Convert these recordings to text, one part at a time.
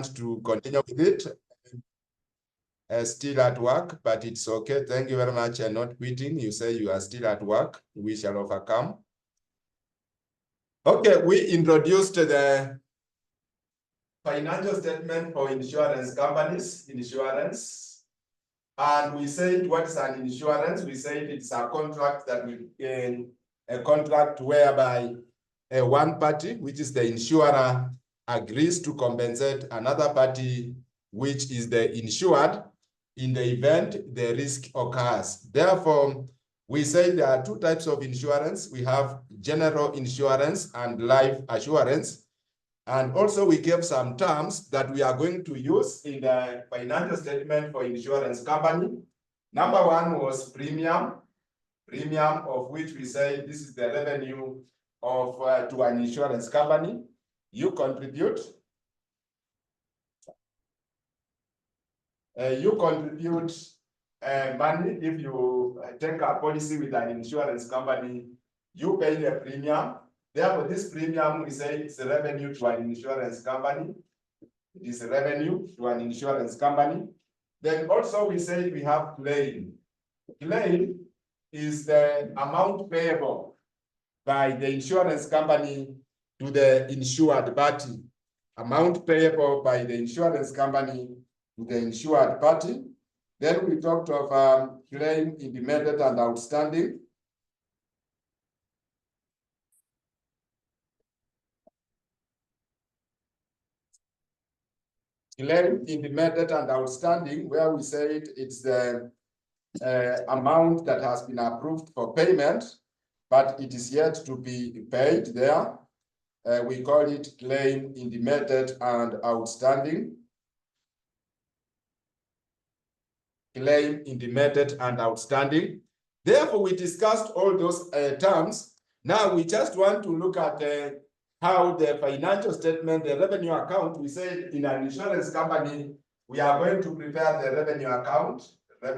to continue with it. Still at work, but it's okay. Thank you very much. And not quitting. You say you are still at work. We shall overcome. Okay, we introduced the financial statement for insurance companies, insurance. And we said, what is an insurance? We said it's a contract that we a contract whereby one party, which is the insurer, agrees to compensate another party, which is the insured, in the event the risk occurs. Therefore, we say there are two types of insurance. We have general insurance and life assurance. And also we gave some terms that we are going to use in the financial statement for insurance company. Number one was premium of which we say this is the revenue of to an insurance company. You contribute. Money if you take a policy with an insurance company. You pay the premium. Therefore, this premium, we say it's a revenue to an insurance company. It is a revenue to an insurance company. Then also we say we have claim. Claim is the amount payable by the insurance company to the insured party. Amount payable by the insurance company to the insured party. Then we talked of claim intimated and outstanding. Claim intimated and outstanding, where we said it's the amount that has been approved for payment, but it is yet to be paid there. We call it claim intimated and outstanding. Claim intimated and outstanding. Therefore, we discussed all those terms. Now we just want to look at how the financial statement, the revenue account, we said in an insurance company, we are going to prepare the revenue account. We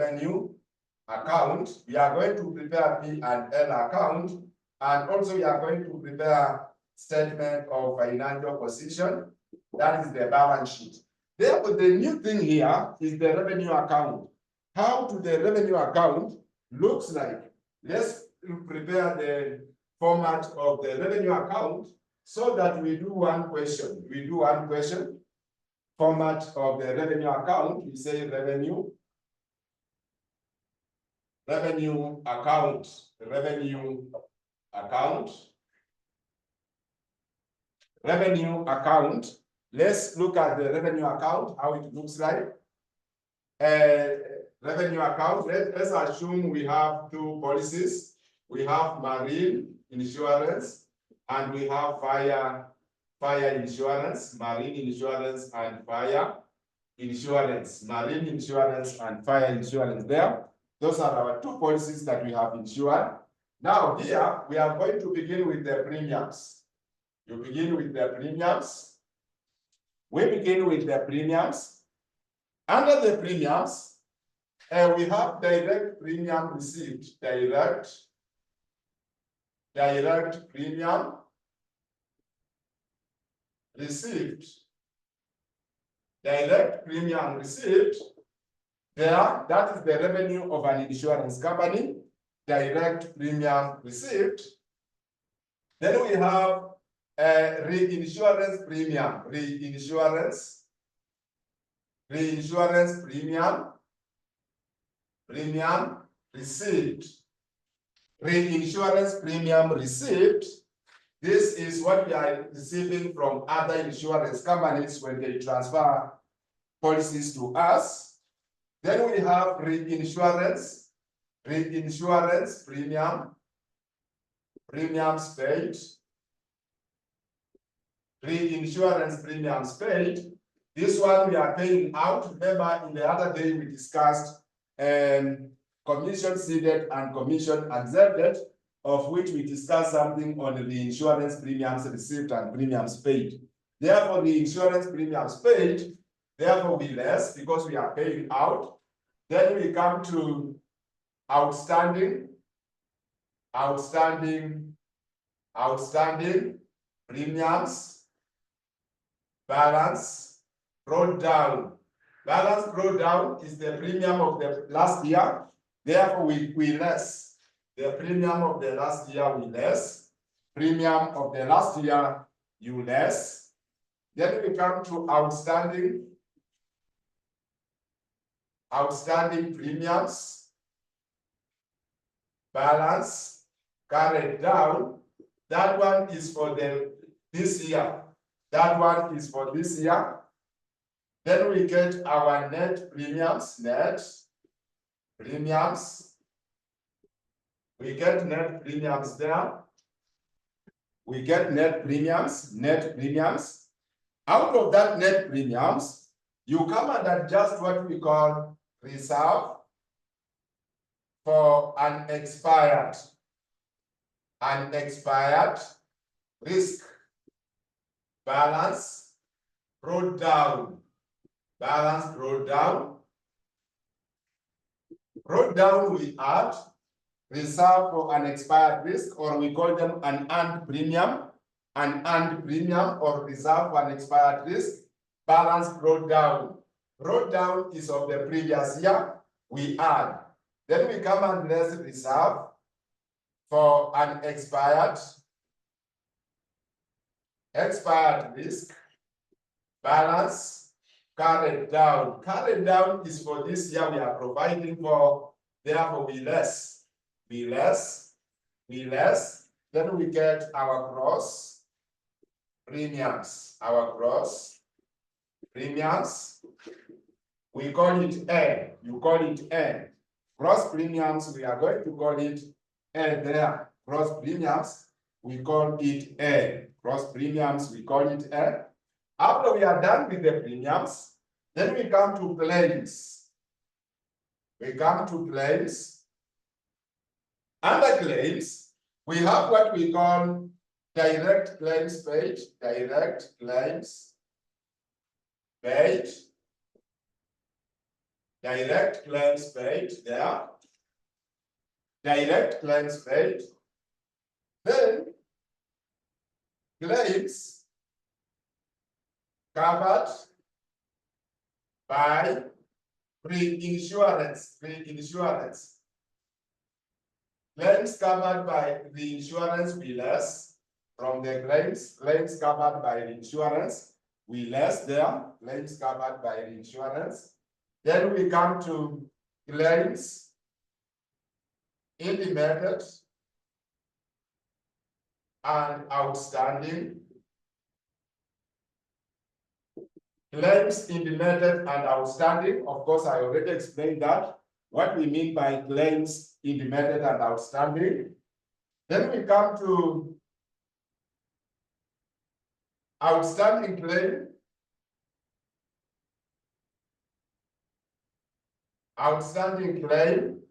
are going to prepare P&L account, and also we are going to prepare statement of financial position. That is the balance sheet. Therefore, the new thing here is the revenue account. How do the revenue account looks like? Let's prepare the format of the revenue account so that we do one question. Format of the revenue account, we say revenue account. Let's look at the revenue account, how it looks like. Revenue account, let's assume we have two policies. We have marine insurance and we have fire insurance, marine insurance and fire insurance, marine insurance and fire insurance there. Those are our two policies that we have insured. Now here, we are going to begin with the premiums. You begin with the premiums. We begin with the premiums. Under the premiums, we have direct premium received, direct premium received, direct premium received. There, that is the revenue of an insurance company, direct premium received. Then we have reinsurance premium, reinsurance premium received. Reinsurance premium received. This is what we are receiving from other insurance companies when they transfer policies to us. Then we have reinsurance premiums paid. Reinsurance premiums paid. This one we are paying out. Remember, in the other day we discussed commission ceded and commission accepted, of which we discussed something on the insurance premiums received and premiums paid. Therefore, the insurance premiums paid, therefore, will be less because we are paying out. Then we come to outstanding premiums, balance brought down. Balance brought down is the premium of the last year. Therefore, we less. The premium of the last year we less. Premium of the last year you less. Then we come to outstanding premiums. Balance carried down. That one is for this year. That one is for this year. Then we get our net premiums, net premiums. We get net premiums there. We get net premiums, net premiums. Out of that net premiums, you come and adjust what we call reserve for unexpired risk. Balance brought down. Balance brought down. Brought down we add reserve for unexpired risk, or we call them an earned premium or reserve for unexpired risk. Balance brought down. Brought down is of the previous year, we add. Then we come and less reserve for unexpired risk. Balance carried down. Carried down is for this year we are providing for, therefore we less. Then we get our gross premiums. Our gross premiums, we call it N. You call it N. Gross premiums, we are going to call it N there. Gross premiums, we call it N. Gross premiums, we call it N. After we are done with the premiums, then we come to claims. Under claims, we have what we call direct claims paid. Direct claims paid. Direct claims paid there. Direct claims paid. Then claims covered by reinsurance. Claims covered by reinsurance we less from the claims covered by reinsurance we less there. Claims covered by reinsurance. Then we come to claims in the method and outstanding. Claims in the method and outstanding. Of course, I already explained that. What we mean by claims in the method and outstanding. Then we come to outstanding claim. Outstanding claim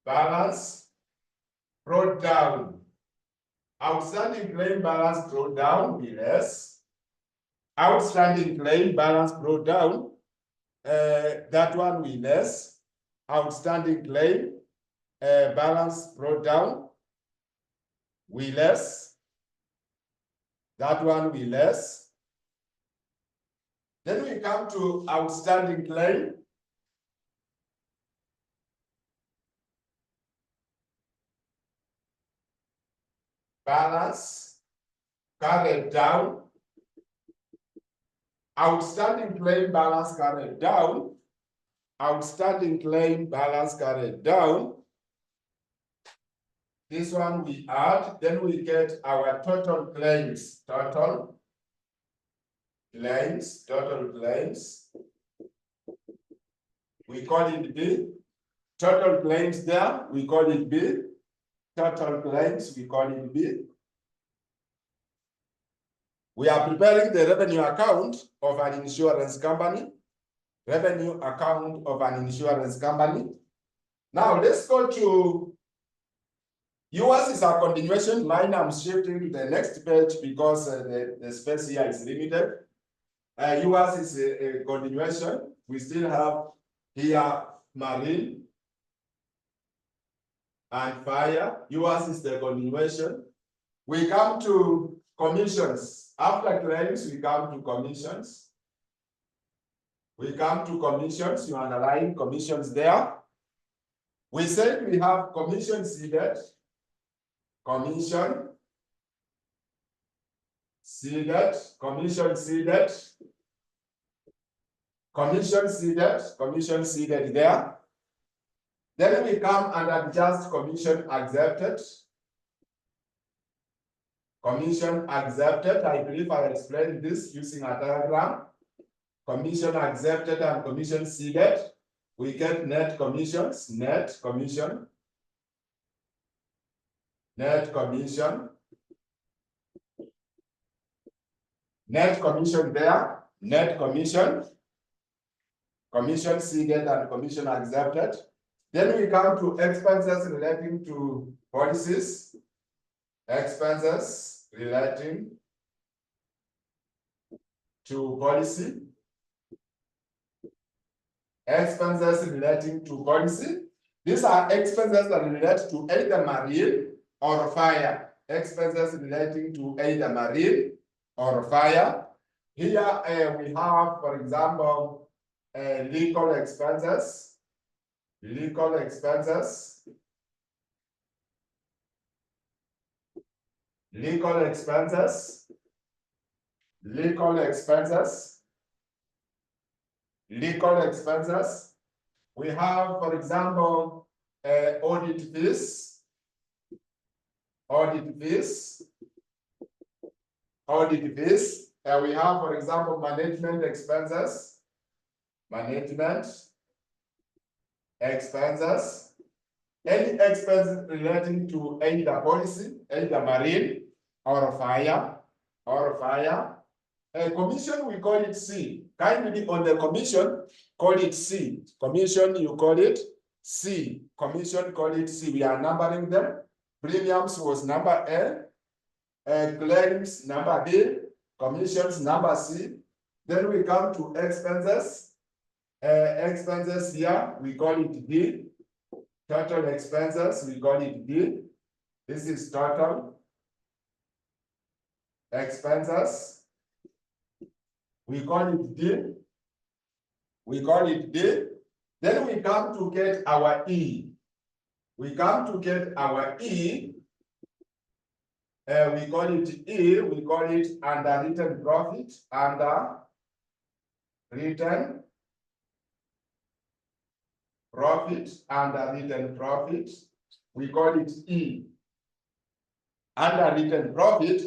balance brought down. Outstanding claim balance brought down, be less. Outstanding claim balance brought down, that one we less. Outstanding claim balance brought down, we less. That one we less. Then we come to outstanding claim. Balance carried down. Outstanding claim balance carried down. Outstanding claim balance carried down. This one we add, then we get our total claims. Total claims. We call it B. Total claims there, we call it B. Total claims, we call it B. We are preparing the revenue account of an insurance company. Revenue account of an insurance company. Now let's go to yours is a continuation line. I'm shifting to the next page because the space here is limited. Yours is a continuation. We still have here marine and fire. Yours is the continuation. We come to commissions. After claims, we come to commissions. We come to commissions, you underline commissions there. We said we have commission seeded, commission seeded, commission seeded, commission seeded, commission seeded there. Then we come and adjust commission accepted. Commission accepted, I believe I explained this using a diagram. Commission accepted and commission seeded. We get net commissions, net commission, net commission, net commission there, net commission, commission seeded and commission accepted. Then we come to expenses relating to policies, expenses relating to policy, expenses relating to policy. These are expenses that relate to either marine or fire. Expenses relating to either marine or fire. Here we have, for example, legal expenses, legal expenses, legal expenses, legal expenses, legal expenses. We have, for example, audit fees, audit fees, audit fees. We have, for example, management expenses, management expenses. Any expense relating to either policy, either marine or fire, or fire. A commission, we call it C. Kindly on the commission, call it C. Commission, you call it C. Commission, call it C. We are numbering them. Premiums was number A, claims number B, commissions number C. Then we come to expenses. Expenses here, we call it D. Total expenses, we call it D. This is total expenses. We call it D. We call it D. Then we come to get our E. We come to get our E. We call it E. We call it underwritten profit. Underwritten profit, underwritten profit, we call it E. Underwritten profit,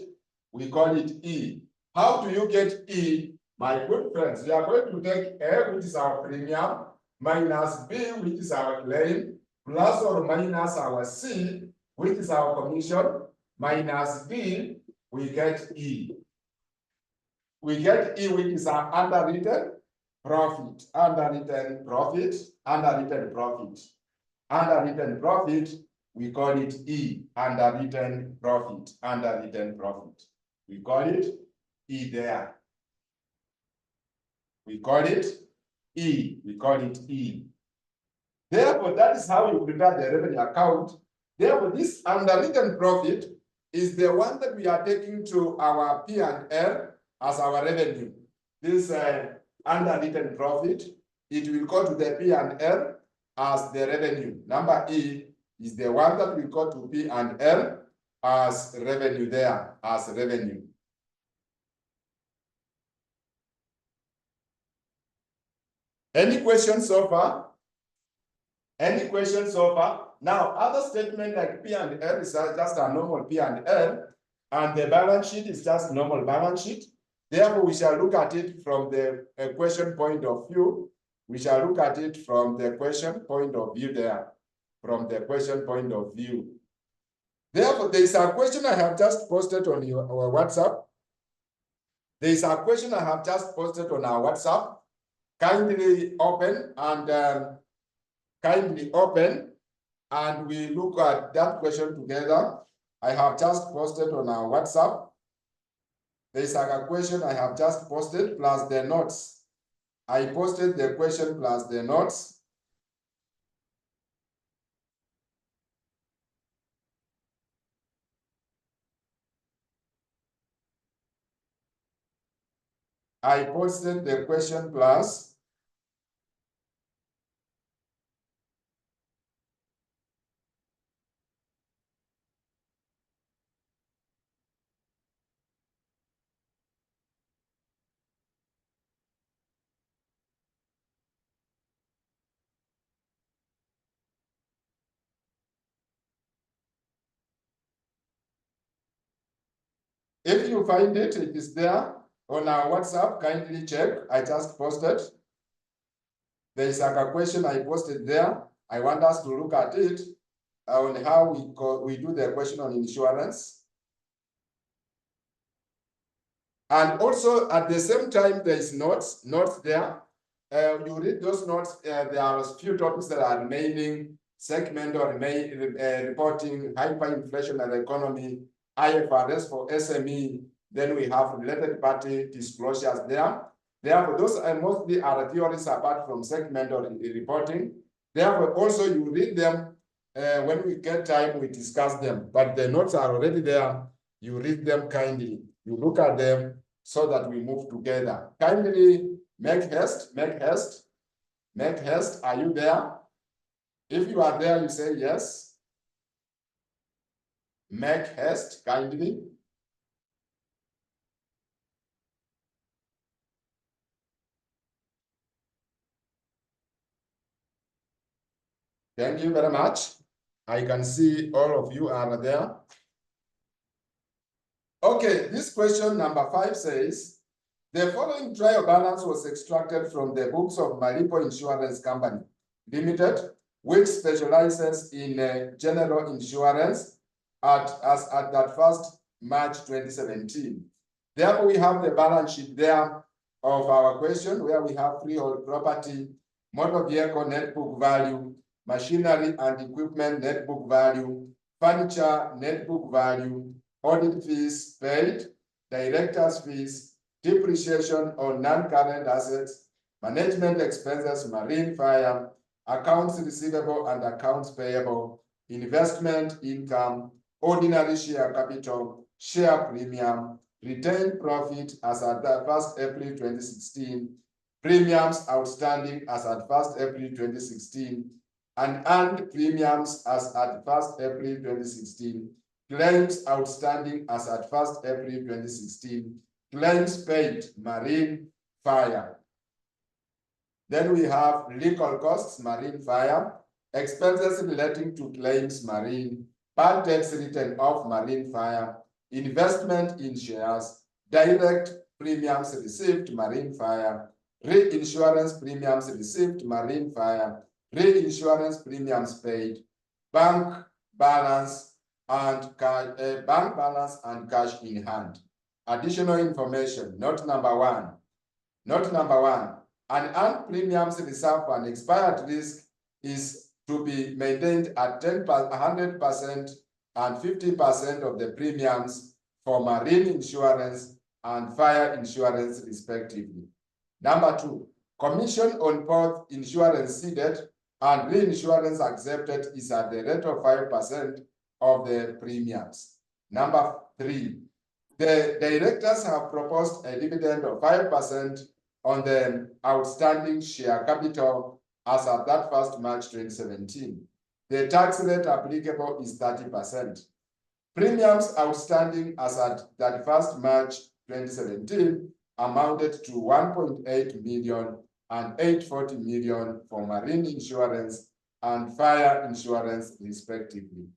we call it E. How do you get E? My good friends, we are going to take A, which is our premium, minus B, which is our claim, plus or minus our C, which is our commission, minus D, we get E. We get E, which is our underwritten profit, underwritten profit, underwritten profit. Underwritten profit, we call it E, underwritten profit, underwritten profit. We call it E there. We call it E, we call it E. Therefore, that is how you prepare the revenue account. Therefore, this underwritten profit is the one that we are taking to our P&L as our revenue. This underwritten profit, it will go to the P&L as the revenue. Number E is the one that will go to P&L as revenue there, as revenue. Any questions so far? Any questions so far? Now, other statement like P&L is just a normal P&L, and the balance sheet is just normal balance sheet. Therefore, we shall look at it from the question point of view. We shall look at it from the question point of view there, from the question point of view. Therefore, there is a question I have just posted on our WhatsApp. There is a question I have just posted on our WhatsApp. Kindly open and we look at that question together. I have just posted on our WhatsApp. There is a question I have just posted plus the notes. I posted the question plus the notes. I posted the question plus If you find it, it is there on our WhatsApp. Kindly check. I just posted. There is like a question I posted there. I want us to look at it on how we do the question on insurance. And also at the same time, there is notes there. You read those notes. There are a few topics that are remaining: segment or reporting, hyperinflationary economy, IFRS for SME. Then we have related party disclosures there. Therefore, those mostly are theories apart from segment or reporting. Therefore, also you read them. When we get time, we discuss them. But the notes are already there. You read them kindly. You look at them so that we move together. Kindly make haste, make haste, make haste. Are you there? If you are there, you say yes. Make haste, kindly. Thank you very much. I can see all of you are there. Okay, this question number 5 says, the following trial balance was extracted from the books of Malipo Insurance Company Limited, which specializes in general insurance at that 1st March 2017. Therefore, we have the balance sheet there of our question where we have freehold property, motor vehicle net book value, machinery and equipment net book value, furniture net book value, audit fees paid, director's fees, depreciation on non-current assets, management expenses, marine fire, accounts receivable and accounts payable, investment income, ordinary share capital, share premium, retained profit as at 1st April 2016, premiums outstanding as at 1st April 2016, and earned premiums as at 1st April 2016, claims outstanding as at 1st April 2016, claims paid, marine fire. Then we have legal costs, marine fire, expenses relating to claims, marine, bad debts written off, marine fire, investment in shares, direct premiums received, marine fire, reinsurance premiums received, marine fire, reinsurance premiums paid, bank balance and cash in hand. Additional information, note number 1. Note number 1. Unearned premiums reserved for an expired risk is to be maintained at 100% and 50% of the premiums for marine insurance and fire insurance, respectively. Number 2, commission on both insurance ceded and reinsurance accepted is at the rate of 5% of the premiums. Number 3, the directors have proposed a dividend of 5% on the outstanding share capital as at that 1st March 2017. The tax rate applicable is 30%. Premiums outstanding as at 31st March 2017 amounted to 1.8 million and 840 million for marine insurance and fire insurance, respectively.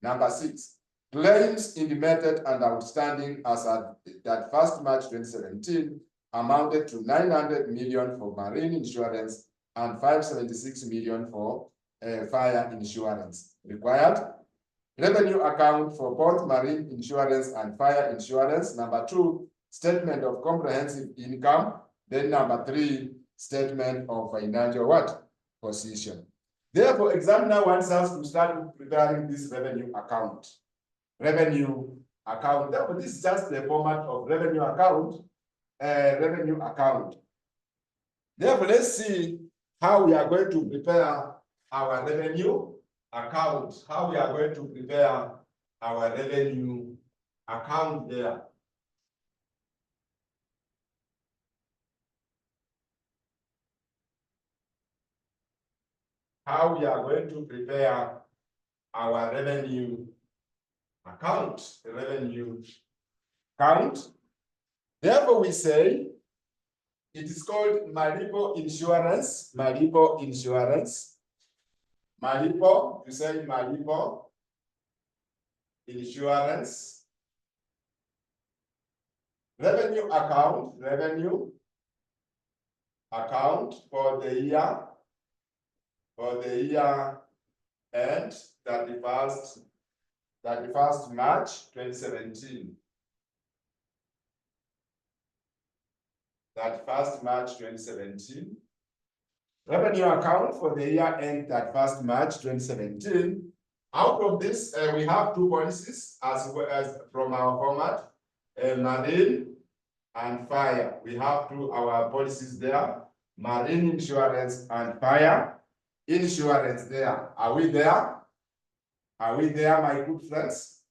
Number 6, claims intimated and outstanding as at that 1st March 2017 amounted to 900 million for marine insurance and 576 million for fire insurance. Required revenue account for both marine insurance and fire insurance. Number 2, statement of comprehensive income. Then number 3, statement of financial position. Therefore, examiner wants us to start preparing this revenue account. Revenue account. Therefore, this is just the format of revenue account. Revenue account. Therefore, let's see how we are going to prepare our revenue account. How we are going to prepare our revenue account there. How we are going to prepare our revenue account. Revenue account. Therefore, we say it is called Malipo Insurance. Malipo Insurance. Malipo, you say Malipo Insurance. Revenue account for the year end 31st March 2017. 31st March 2017. Revenue account for the year end 31st March 2017. Out of this, we have two policies as well as from our format, marine and fire. We have our policies there, marine insurance and fire insurance there. Are we there? Are we there, my good friends?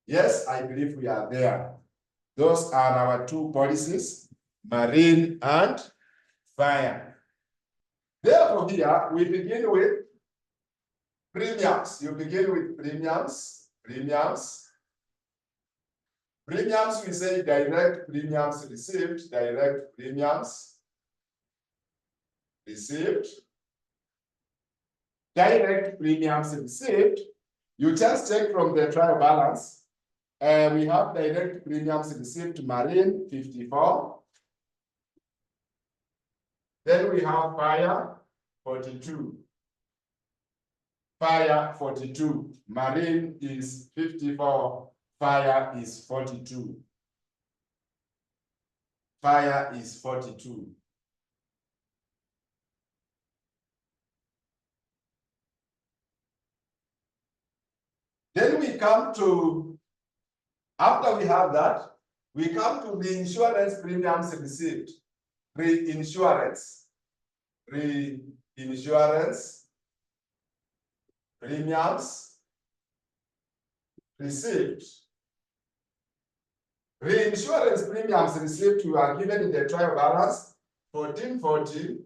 Yes, I believe we are there. Those are our two policies, marine and fire. Therefore, here we begin with premiums. You begin with premiums. Premiums, we say direct premiums received, direct premiums received. Direct premiums received, you just take from the trial balance. We have direct premiums received, marine 54. Then we have fire 42. Fire 42. Marine is 54. Fire is 42. Fire is 42. Then we come to, after we have that, we come to the insurance premiums received. Reinsurance premiums received. Reinsurance premiums received, you are given in the trial balance 1440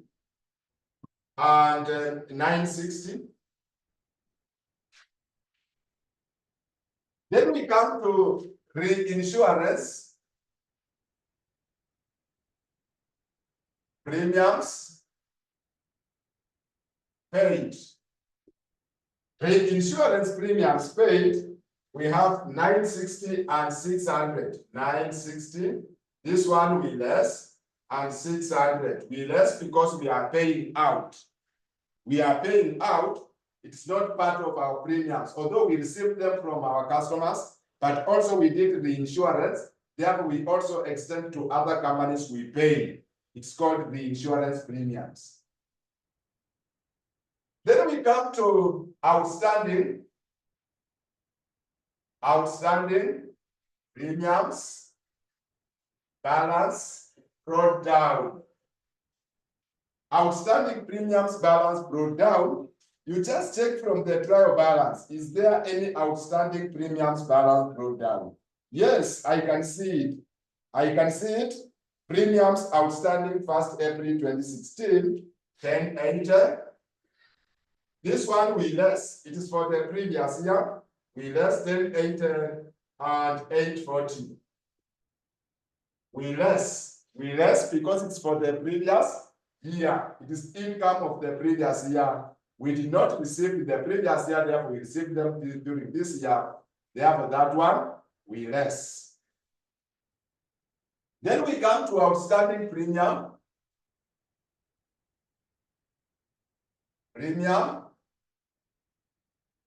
and 960. Then we come to reinsurance premiums paid. Reinsurance premiums paid, we have 960 and 600. 960, this one we less, and 600. We less because we are paying out. We are paying out. It's not part of our premiums, although we receive them from our customers, but also we did the insurance. Therefore, we also extend to other companies we pay. It's called the insurance premiums. Then we come to outstanding premiums, balance brought down. Outstanding premiums balance brought down. You just check from the trial balance. Is there any outstanding premiums balance brought down? Yes, I can see it. I can see it. Premiums outstanding 1st April 2016, 1080. This one we less. It is for the previous year. We less 1080 and 840. We less because it's for the previous year. It is income of the previous year. We did not receive the previous year, therefore we received them during this year. Therefore, that one, we less. Then we come to outstanding premium. Premium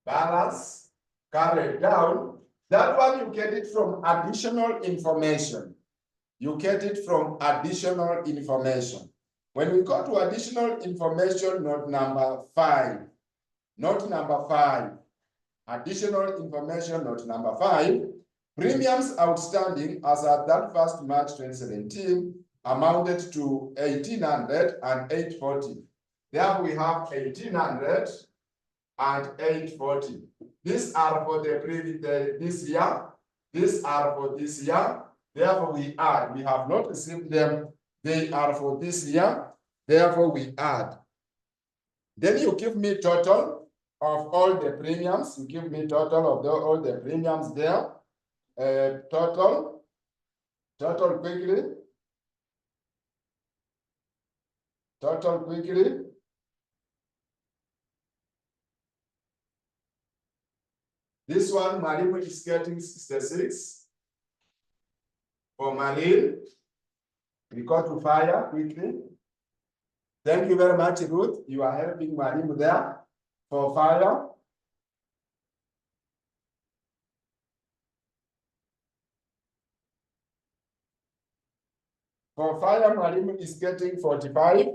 balance carried down. That one you get it from additional information. You get it from additional information. When we go to additional information, note number 5. Note number 5. Additional information, note number 5. Premiums outstanding as at that 1st March 2017 amounted to 1,800 and 840. There we have 1,800 and 840. These are for this year. These are for this year. Therefore, we add. We have not received them. They are for this year. Therefore, we add. Then you give me total of all the premiums. You give me total of all the premiums there. Total quickly. Total quickly. This one, Marimu is getting 66. For marine, we go to fire quickly. Thank you very much, Ruth. You are helping Mwalimu there. For fire. For fire, Mwalimu is getting 45,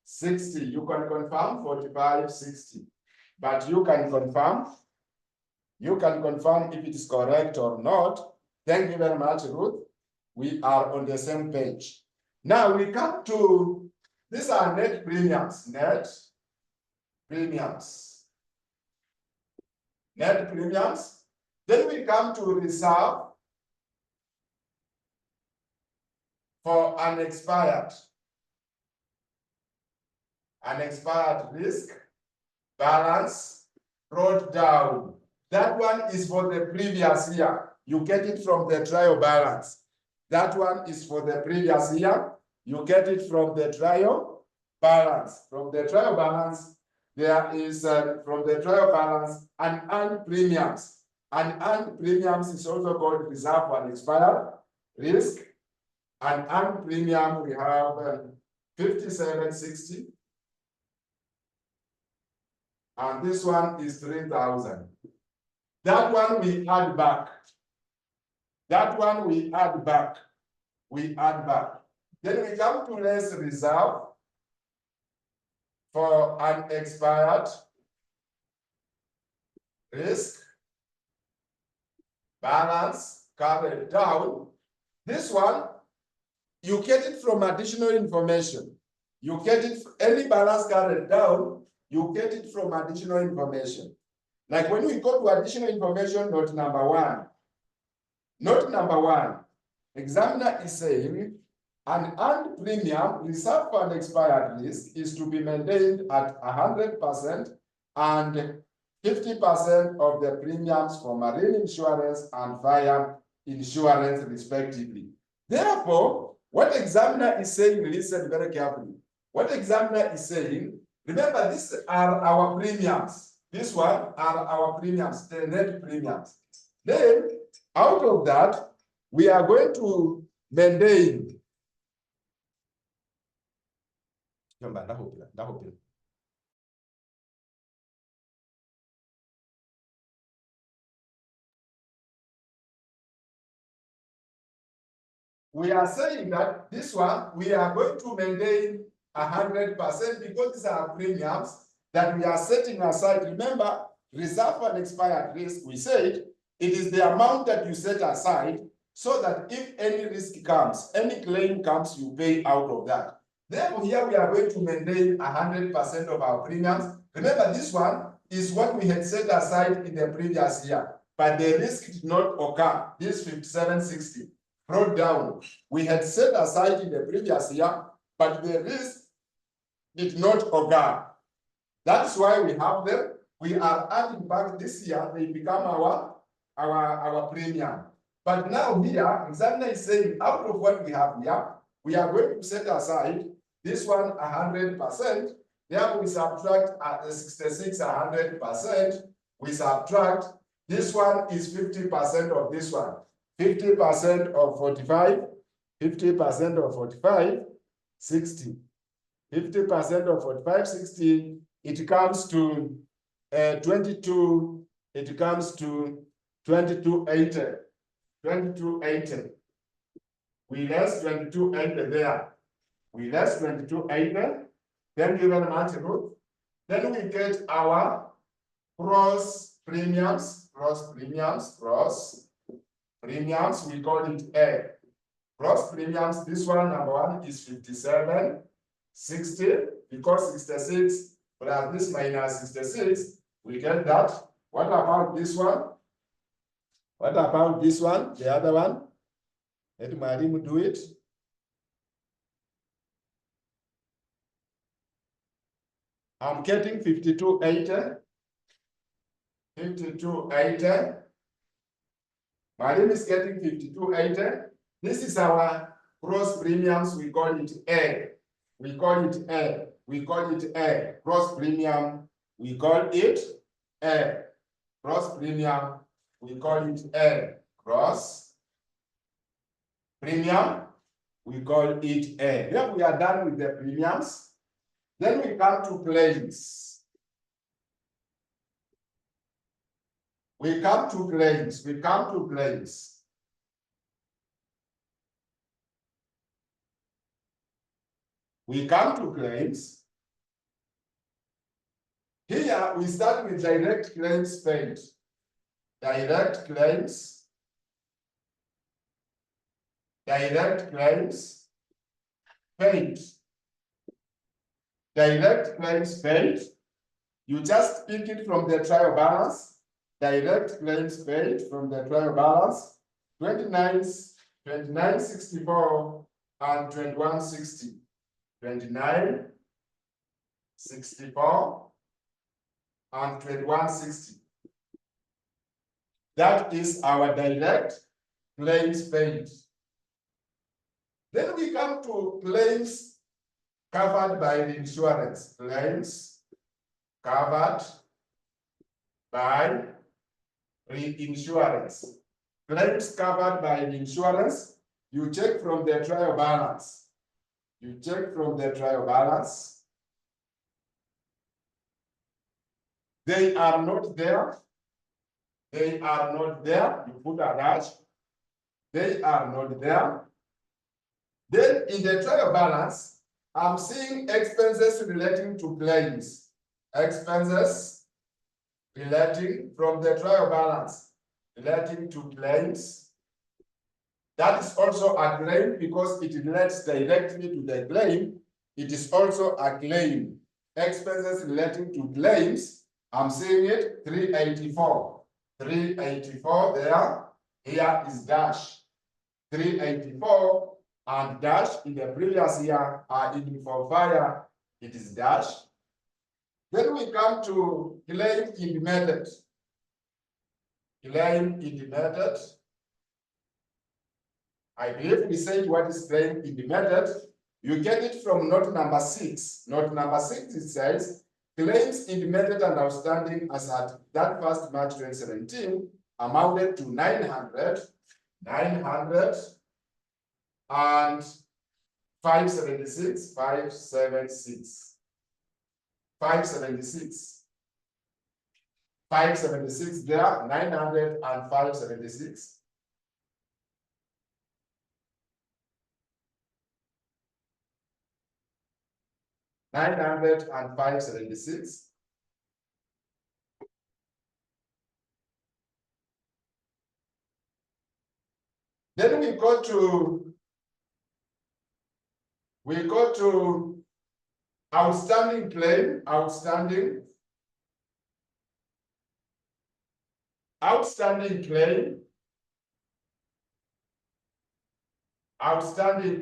60. You can confirm 45, 60. But you can confirm if it is correct or not. Thank you very much, Ruth. We are on the same page. Now we come to, these are net premiums, net premiums. Then we come to reserve for unexpired risk, balance, brought down. That one is for the previous year. You get it from the trial balance. That one is for the previous year. You get it from the trial balance. From the trial balance, there is from the trial balance unearned premiums. Unearned premiums is also called reserve for unexpired risk. Unearned premium, we have 5760. And this one is 3,000. That one we add back. Then we come to less reserve for unexpired risk, balance, carried down. This one, you get it from additional information. You get it, any balance carried down, you get it from additional information. Like when we go to additional information, note number one, examiner is saying an earned premium reserved for unexpired risk is to be maintained at 100% and 50% of the premiums for marine insurance and fire insurance respectively. Therefore, what examiner is saying, listen very carefully. What examiner is saying, remember these are our premiums. This one are our premiums, the net premiums. Then, out of that, we are going to maintain. We are saying that this one, we are going to maintain 100% because these are premiums that we are setting aside. Remember, reserve for unexpired risk, we said, it is the amount that you set aside so that if any risk comes, any claim comes, you pay out of that. Therefore, here we are going to maintain 100% of our premiums. Remember, this one is what we had set aside in the previous year, but the risk did not occur. This 5760 brought down. We had set aside in the previous year, but the risk did not occur. That's why we have them. We are adding back this year, they become our premium. But now here, examiner is saying, out of what we have here, we are going to set aside this one 100%. Therefore, we subtract 66 100%. We subtract, this one is 50% of this one. 50% of 45, 50% of 45, 60. 50% of 45, 60, it comes to 22, it comes to 2280. 2280. We less 2280 there. We less 2280. Then given amount Ruth. Then we get our gross premiums, we call it A. Gross premiums, this one, number one, is 5760, because 66 plus this minus 66, we get that. What about this one? What about this one, the other one? Let Mariam do it. I'm getting 5280. 5280. Mariam is getting 5280. This is our gross premiums. We call it A. We call it A. We call it A. Gross premium. We call it A. Gross premium. We call it A. Gross Premium, we call it A. Here we are done with the premiums. Then we come to claims. We come to claims. We come to claims. We come to claims. Here we start with direct claims paid. Direct claims. Direct claims paid. Direct claims paid. You just pick it from the trial balance. Direct claims paid from the trial balance. 29.64 and 21.60. 29.64 and 21.60. That is our direct claims paid. Then we come to claims covered by the insurance. Claims covered by reinsurance. Claims covered by the insurance, you check from the trial balance. You check from the trial balance. They are not there. They are not there. You put a dash. They are not there. Then in the trial balance, I'm seeing expenses relating to claims. Expenses relating from the trial balance, relating to claims. That is also a claim because it relates directly to the claim. It is also a claim. Expenses relating to claims, I'm seeing it, 384. 384 there. Here is dash. 384 and dash in the previous year are in for fire. It is dash. Then we come to claim in the method. Claim in the method. I believe we said what is claim in the method. You get it from note number 6. Note number 6, it says, claims in the method and outstanding as at that 1st March 2017 amounted to 900 and 576 there, 900 and 576. Then we go to outstanding claim, outstanding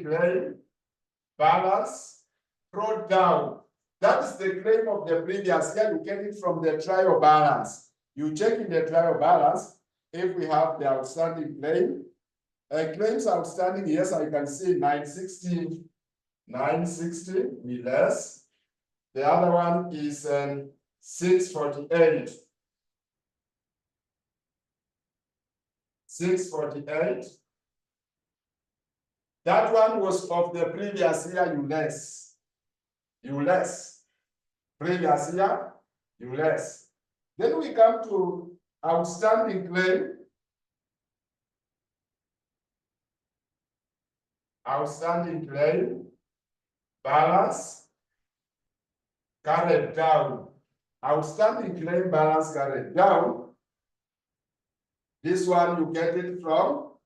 claim, balance, brought down. That is the claim of the previous year. You get it from the trial balance. You check in the trial balance if we have the outstanding claim. Claims outstanding, yes, I can see 960 with less. The other one is 648. 648. That one was of the previous year, you less. Previous year, you less. Then we come to outstanding claim. Outstanding claim, balance, carried down. Outstanding claim, balance, carried down. This one you get it from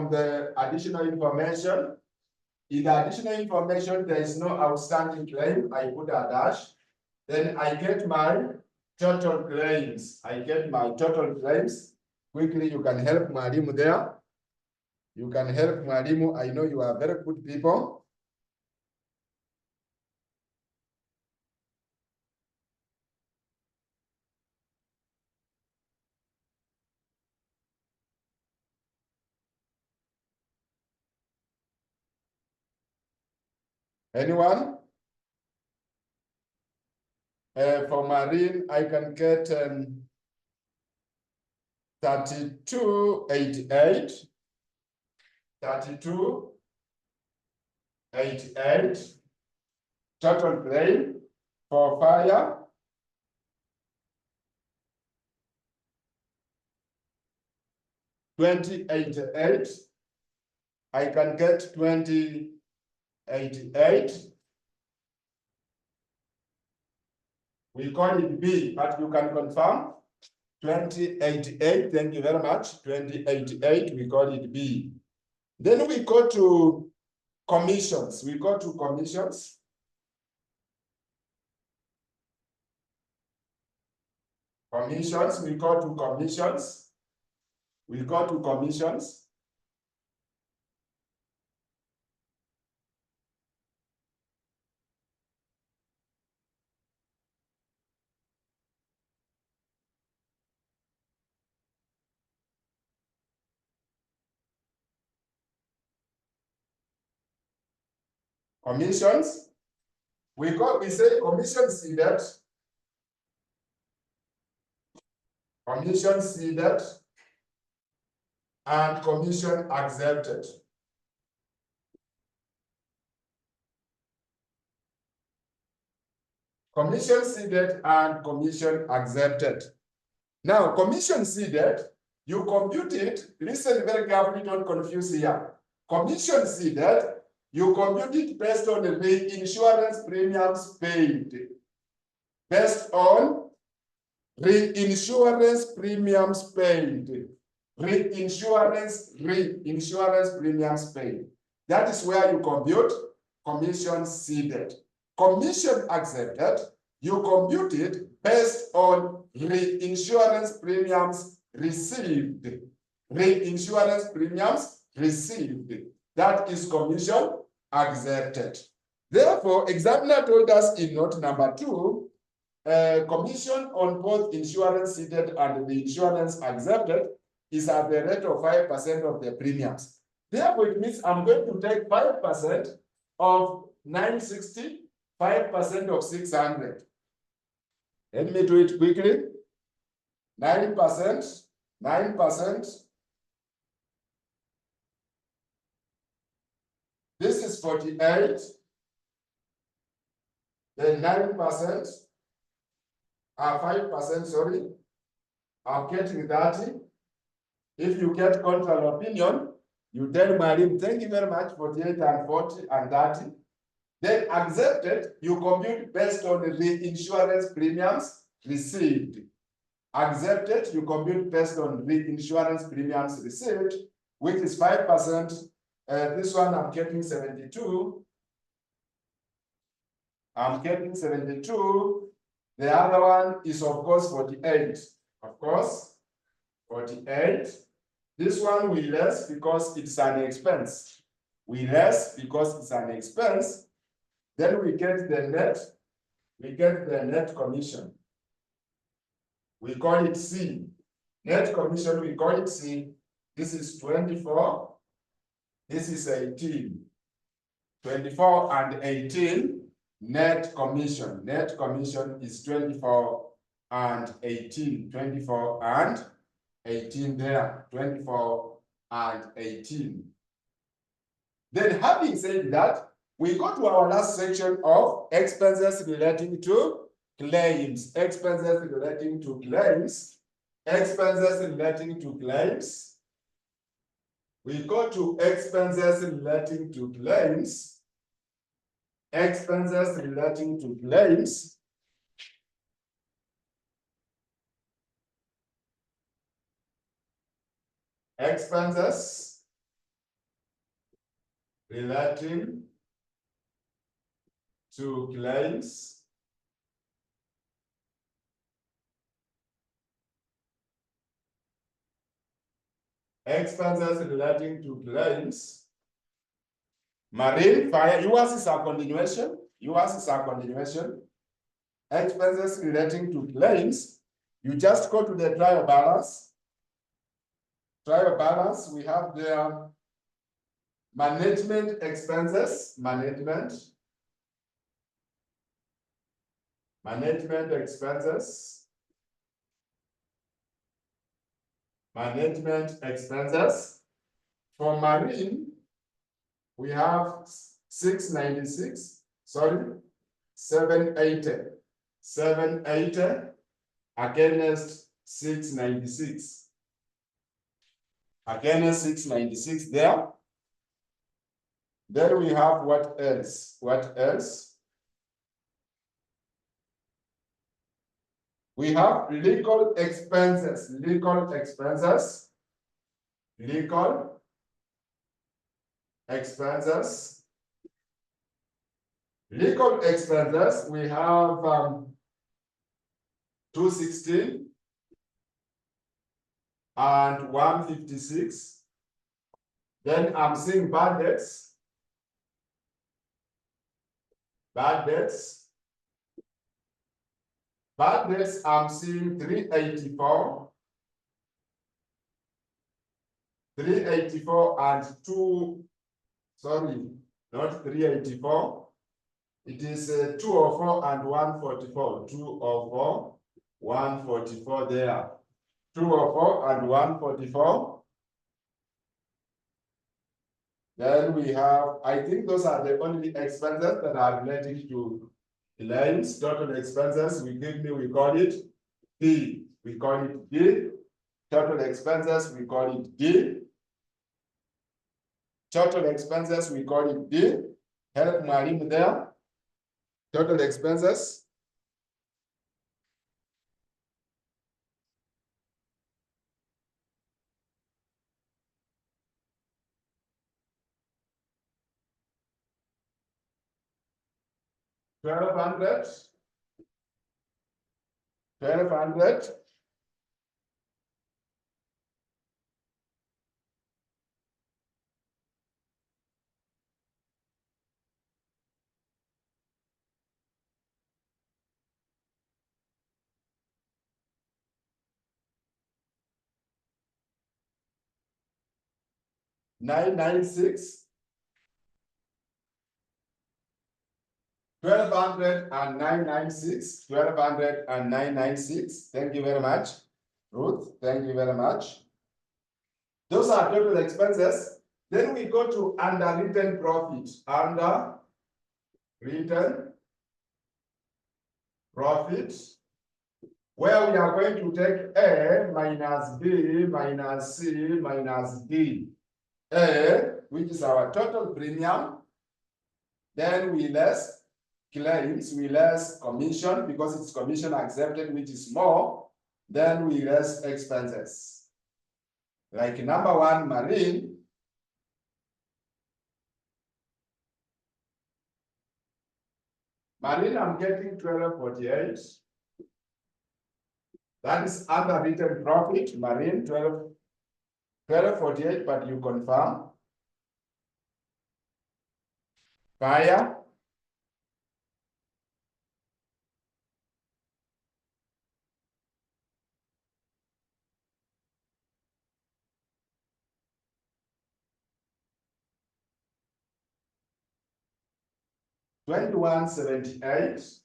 the additional information. In the additional information, there is no outstanding claim. I put a dash. Then I get my total claims. Quickly, you can help Mwalimu there. You can help Mwalimu. I know you are very good people. Anyone? For marine, I can get 3288, 3288, total claim for fire, 2088. I can get 2088. We call it B, but you can confirm 2088. Thank you very much. 2088, we call it B. Then we go to commissions. We go to commissions. Commissions, we go to commissions. We go to commissions. Commissions, we say commission ceded, commission ceded, and commission accepted. Commission ceded and commission accepted. Now, commission ceded, you compute it, listen very carefully, don't confuse here. Commission ceded, you compute it based on the reinsurance premiums paid. Based on reinsurance premiums paid. Reinsurance premiums paid. That is where you compute commission ceded. Commission accepted, you compute it based on reinsurance premiums received. Reinsurance premiums received. That is commission accepted. Therefore, examiner told us in note number 2, commission on both insurance ceded and the insurance accepted is at the rate of 5% of the premiums. Therefore, it means I'm going to take 5% of 960, 5% of 600. Let me do it quickly. 9%, 9%. This is 48. Then 9%, 5%, sorry. I'm getting 30. If you get contrary opinion, you tell Marim, thank you very much, 48 and 40 and 30. Then accepted, you compute based on the reinsurance premiums received. Accepted, you compute based on reinsurance premiums received, which is 5%. This one I'm getting 72. I'm getting 72. The other one is, of course, 48. Of course, 48. This one we less because it's an expense. We less because it's an expense. Then we get the net. We get the net commission. We call it C. Net commission, we call it C. This is 24. This is 18. 24 and 18. Net commission. Net commission is 24 and 18. 24 and 18 there. 24 and 18. Then, having said that, we go to our last section of expenses relating to claims. Expenses relating to claims. Expenses relating to claims. We go to expenses relating to claims. Expenses relating to claims. Expenses relating to claims. Expenses relating to claims. Marine, fire, yours is a continuation. Yours is a continuation. Expenses relating to claims. You just go to the trial balance. Trial balance, we have there management expenses, management expenses, management expenses. For marine, we have 696, sorry, 780. 780 against 696. Against 696 there. Then we have what else? What else? We have legal expenses. Legal expenses. Legal expenses. Legal expenses, we have 216 and 156. Then I'm seeing bad debts. Bad debts. Bad debts, I'm seeing 384. 384 and 2, sorry, not 384. It is 204 and 144. 204, 144 there. 204 and 144. Then we have, I think those are the only expenses that are related to claims. Total expenses, we call it D. We call it D. Total expenses, we call it D. Total expenses, we call it D. Help Marim there. Total expenses. $1,200. 1,200. $996. 1,200 and 996. 1,200 and 996. Thank you very much, Ruth. Thank you very much. Those are total expenses. Then we go to underwritten profit. Underwritten profit, where we are going to take A minus B minus C minus D. A, which is our total premium. Then we less claims, we less commission, because it's commission accepted, which is more. Then we less expenses. Like number 1, marine. Marine, I'm getting 1248. That is underwritten profit. Marine, 1248, but you confirm. Fire. $21.78.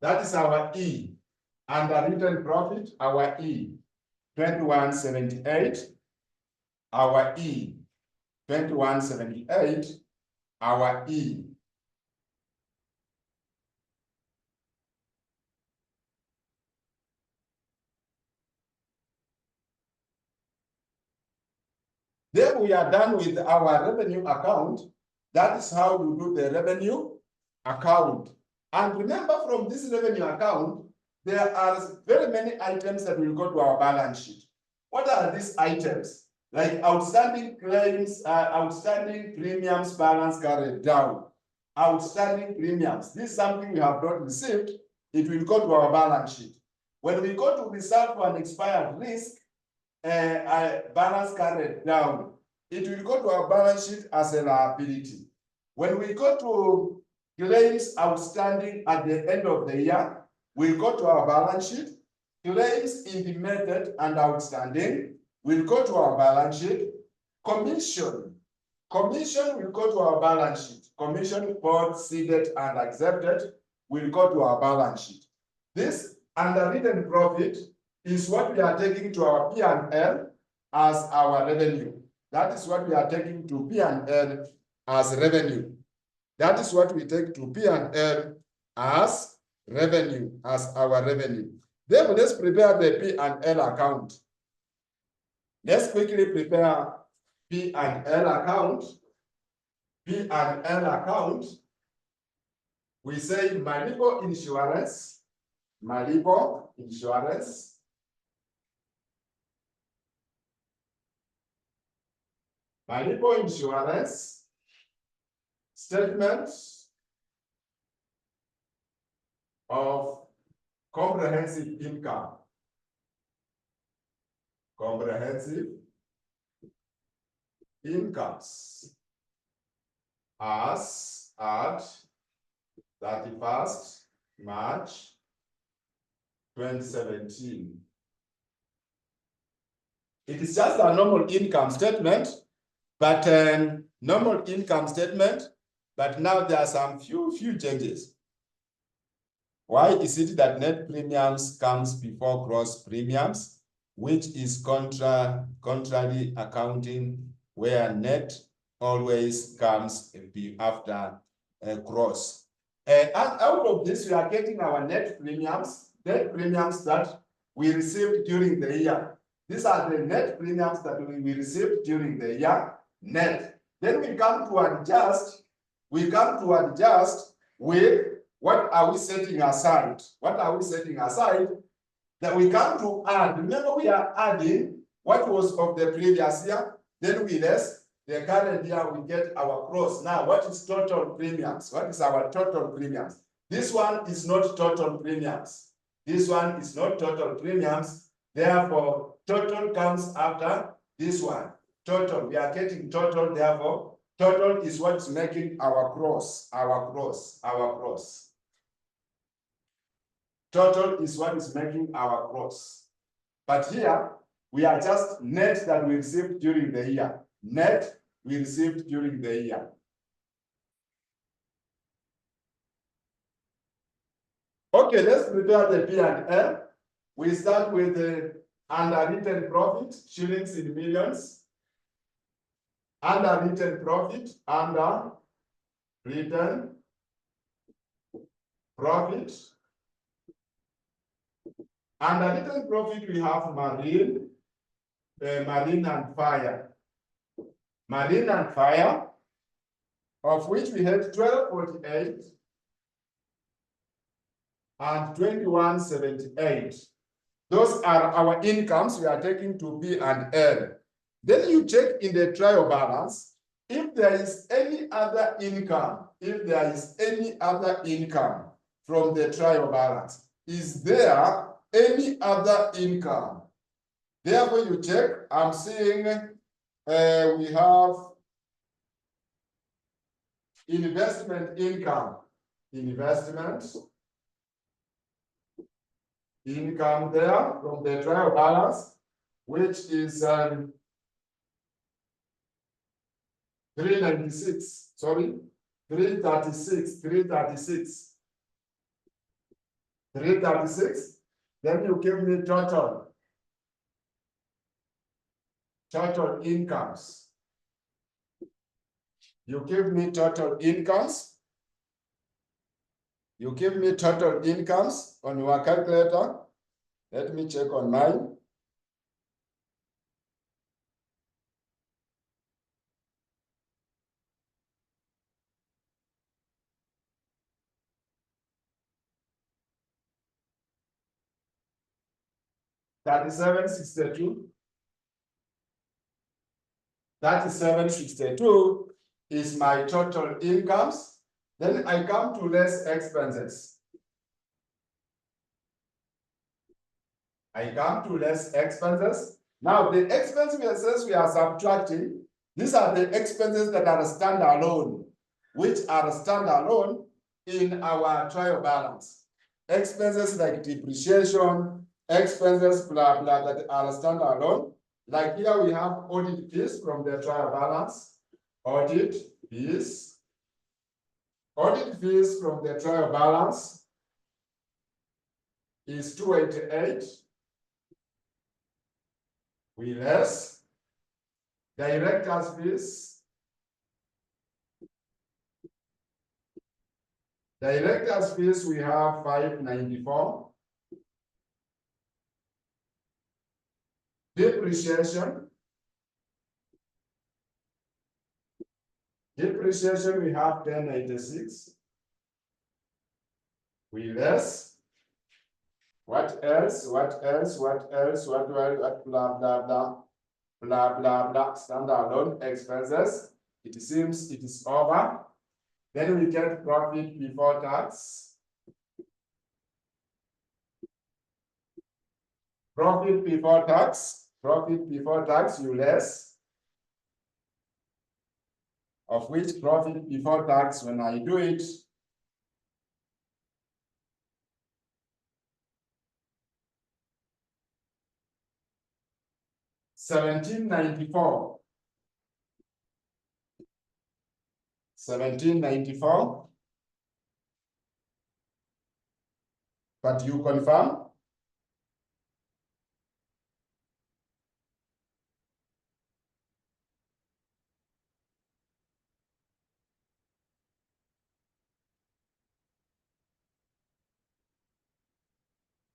That is our E. Underwritten profit, our E. 21.78. Our E. 21.78. Our E. Then we are done with our revenue account. That is how we do the revenue account. And remember, from this revenue account, there are very many items that will go to our balance sheet. What are these items? Like outstanding claims, outstanding premiums balance carried down. Outstanding premiums. This is something we have not received. It will go to our balance sheet. When we go to reserve for an expired risk, balance carried down, it will go to our balance sheet as a liability. When we go to claims outstanding at the end of the year, will go to our balance sheet. Claims intimated and outstanding will go to our balance sheet. Commission will go to our balance sheet. Commission both seeded and accepted will go to our balance sheet. This underwritten profit is what we are taking to our P&L as our revenue. That is what we are taking to P&L as revenue. That is what we take to P&L as revenue, as our revenue. Therefore, let's prepare the P&L account. Let's quickly prepare P&L account. P&L account. We say Malipo Insurance. Malipo Insurance. Malipo Insurance. Statement of comprehensive income. Comprehensive incomes as at 31st March 2017. It is just a normal income statement, but normal income statement, but now there are some few changes. Why is it that net premiums comes before gross premiums, which is contrary accounting, where net always comes after gross? Out of this, we are getting our net premiums that we received during the year. These are the net premiums that we received during the year, net. Then we come to adjust. We come to adjust with what are we setting aside? What are we setting aside? That we come to add. Remember, we are adding what was of the previous year. Then we less the current year, we get our gross. Now, what is total premiums? What is our total premiums? This one is not total premiums. This one is not total premiums. Therefore, total comes after this one. Total, we are getting total. Therefore, total is what's making our gross, our gross, our gross. Total is what is making our gross. But here, we are just net that we received during the year. Net we received during the year. Okay, let's prepare the P&L. We start with the underwritten profit, shillings in millions. Underwritten profit, underwritten profit. Underwritten profit, we have marine and fire. Marine and fire, of which we had 1248 and 2178. Those are our incomes we are taking to P&L. Then you check in the trial balance if there is any other income. If there is any other income from the trial balance, is there any other income? Therefore, you check. I'm seeing we have investment income. Investment income there from the trial balance, which is 396. Sorry, 336. 336. Then you give me total incomes. You give me total incomes. You give me total incomes on your calculator. Let me check on mine. $37.62. $37.62 is my total incomes. Then I come to less expenses. I come to less expenses. Now the expenses we are subtracting, these are the expenses that are standalone, which are standalone in our trial balance. Expenses like depreciation, expenses blah blah that are standalone. Like here we have audit fees from the trial balance. Audit fees from the trial balance. is 288. We less director's fees. Director's fees, we have 594. Depreciation. Depreciation, we have 1086. We less. What else? What else? What else? What blah blah blah blah blah blah. Standalone expenses. It seems it is over. Then we get profit before tax. Profit before tax. Profit before tax, you less. Of which profit before tax, when I do it, $17.94. $17.94. But you confirm?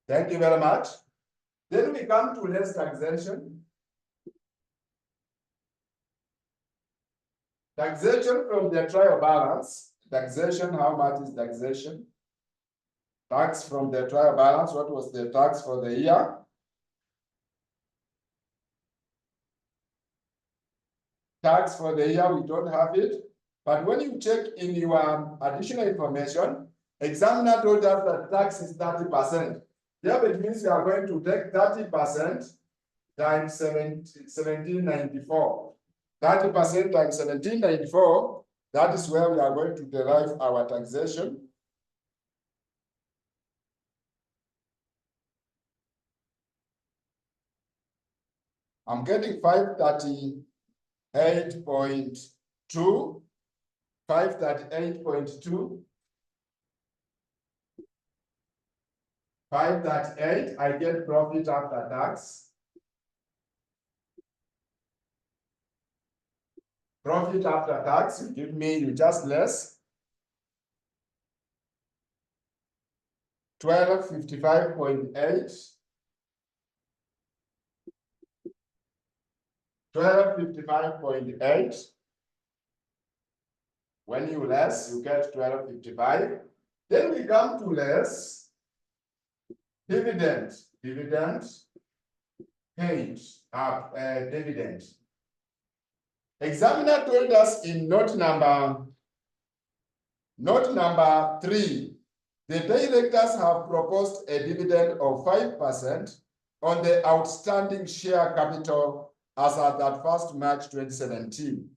Thank you very much. Then we come to less taxation. Taxation from the trial balance. Taxation, how much is taxation? Tax from the trial balance, what was the tax for the year? Tax for the year, we don't have it. But when you check in your additional information, examiner told us that tax is 30%. Yeah, it means you are going to take 30% times 1794. 30% times 1794, that is where we are going to derive our taxation. I'm getting 538.2, 538.2, 538, I get profit after tax. Profit after tax, you give me, you just less. 1255.8. 1255.8. When you less, you get 1255. Then we come to less dividend. Dividend paid up dividend. Examiner told us in note number 3, the directors have proposed a dividend of 5% on the outstanding share capital as at that 1st March 2017.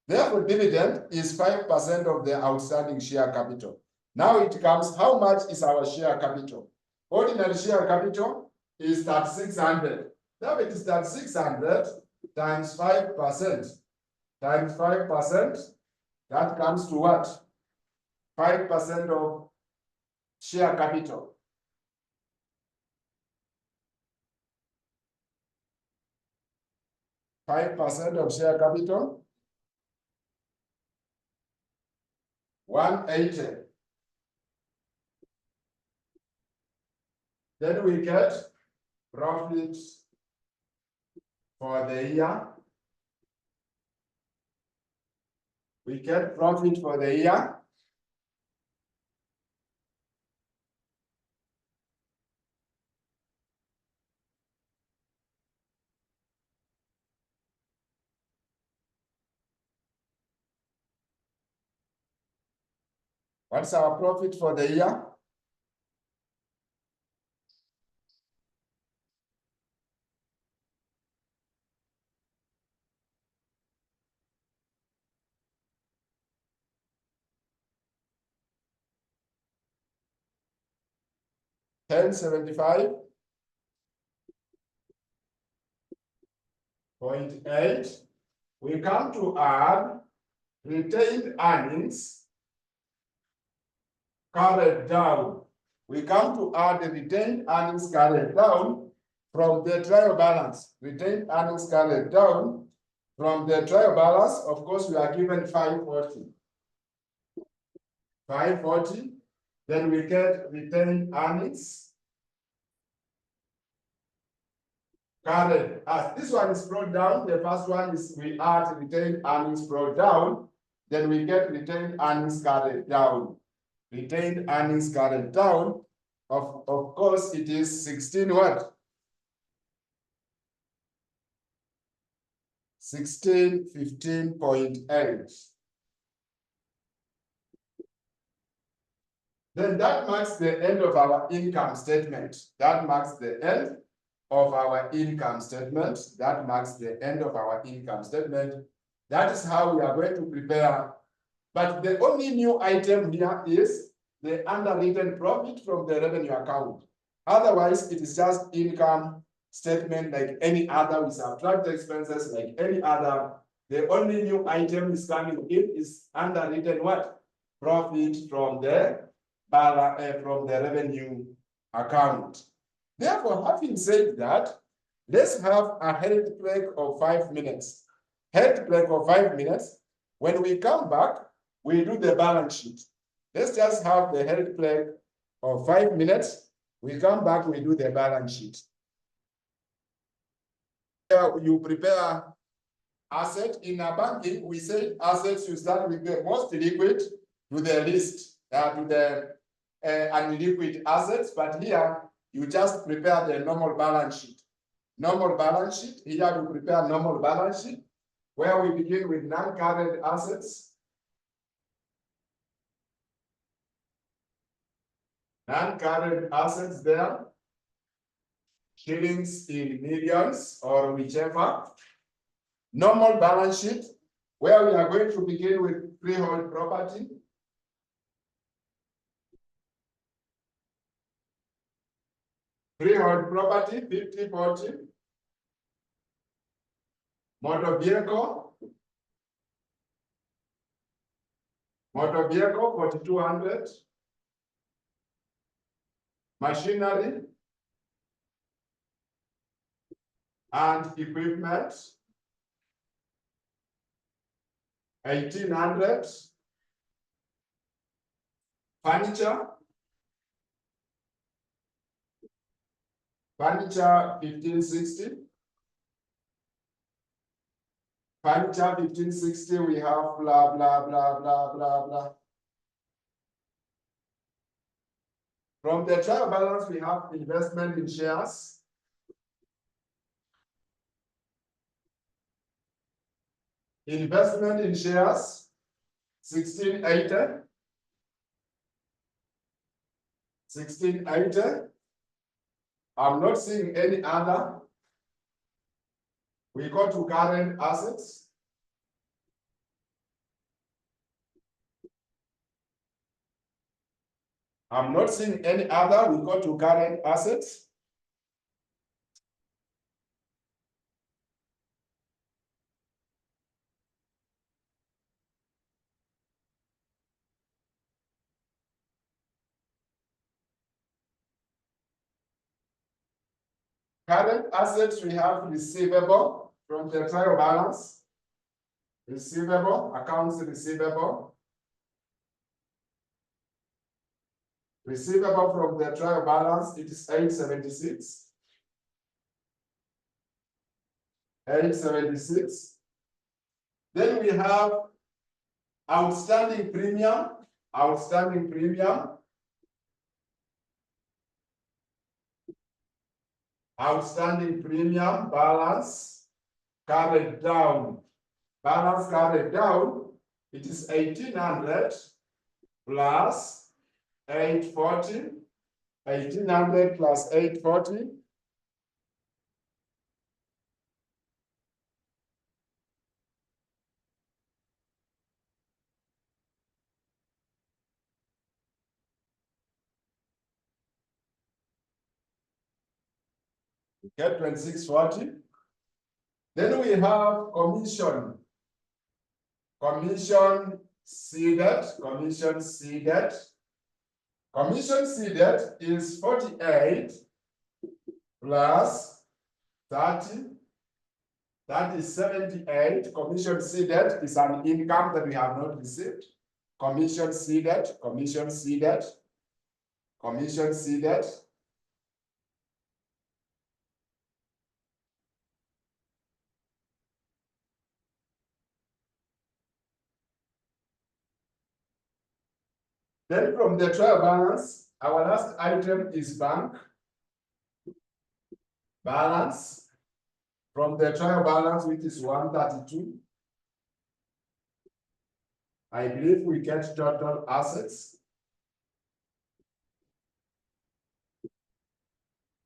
Therefore, dividend is 5% of the outstanding share capital. Now it comes, how much is our share capital? Ordinary share capital is 3600. Now it is 3600 times 5%. Times 5%, that comes to what? 5% of share capital. 5% of share capital, 180. Then we get profit for the year. We get profit for the year. What's our profit for the year? $1075.8. We come to add retained earnings carried down We come to add the retained earnings carried down from the trial balance. Retained earnings carried down from the trial balance. Of course, we are given 540. 540. Then we get retained earnings carried. As this one is brought down, the first one is we add retained earnings brought down. Then we get retained earnings carried down. Retained earnings carried down. Of course, it is 16 what? 15.8. Then that marks the end of our income statement. That marks the end of our income statement. That marks the end of our income statement. That is how we are going to prepare. But the only new item here is the underwritten profit from the revenue account. Otherwise, it is just income statement like any other. We subtract expenses like any other. The only new item is coming in is underwritten what? Profit from the revenue account. Therefore, having said that, let's have a health break of 5 minutes. Health break of 5 minutes. When we come back, we do the balance sheet. Let's just have the health break of 5 minutes. We come back, we do the balance sheet. You prepare asset. In a banking, we say assets, you start with the most liquid to the least, to the unliquid assets. But here, you just prepare the normal balance sheet. Normal balance sheet. Here, you prepare normal balance sheet, where we begin with non-current assets. Non-current assets there. Shillings in millions or whichever. Normal balance sheet, where we are going to begin with freehold property. Freehold property, 50/40. Motor vehicle. Motor vehicle, 4,200. Machinery and equipment, 1,800. Furniture. Furniture, 1,560. Furniture, 1,560. We have blah, blah, blah, blah, blah, blah. From the trial balance, we have investment in shares. Investment in shares, 1,680. 1,680. I'm not seeing any other. We go to current assets. I'm not seeing any other. We go to current assets. Current assets, we have receivable from the trial balance. Receivable, accounts receivable. Receivable from the trial balance, it is 876. 876. Then we have outstanding premium. Outstanding premium. Outstanding premium balance carried down. Balance carried down, it is 1,800 plus 840. 1,800 plus 840. Get 2640. Then we have commission. Commission seeded. Commission seeded. Commission ceded is 48 plus 30. That is 78. Commission ceded is an income that we have not received. Commission ceded, commission ceded, commission ceded. Then from the trial balance, our last item is bank balance. From the trial balance, which is 132, I believe we get total assets.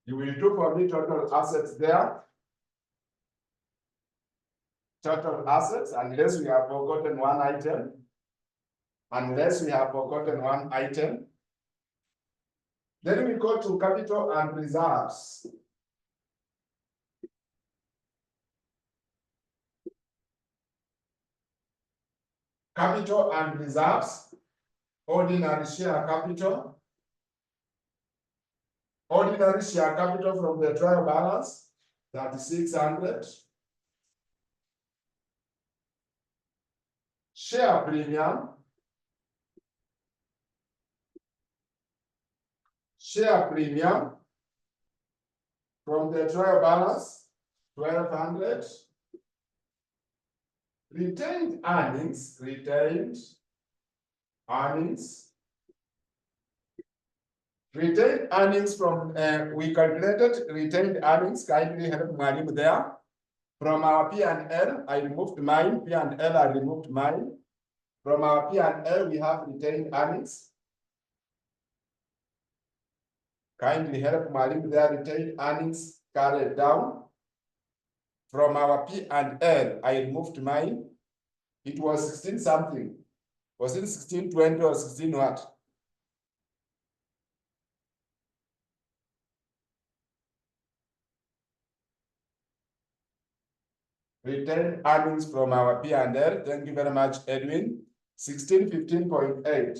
You will do for me total assets there. Total assets, unless we have forgotten one item. Unless we have forgotten one item. Then we go to capital and reserves. Capital and reserves, ordinary share capital. Ordinary share capital from the trial balance, 3,600. Share premium. Share premium from the trial balance, 1,200. Retained earnings, retained earnings. Retained earnings from, we calculated retained earnings, kindly help Mwalimu there. From our P&L, I removed mine, P&L, I removed mine. From our P&L, we have retained earnings. Kindly help Mwalimu there, retained earnings carried down. From our P&L, I removed mine. It was 16 something. Was it 1620 or 16 what? Retained earnings from our P&L. Thank you very much, Edwin. 1615.8.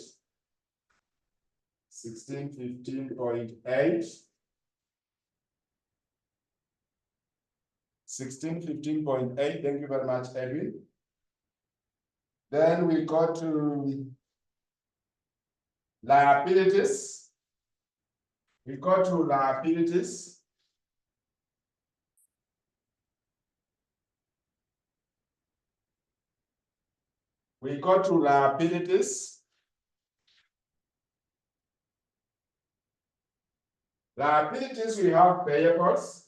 1615.8. 1615.8. Thank you very much, Edwin. Then we go to liabilities. We go to liabilities. We go to liabilities. Liabilities, we have payables.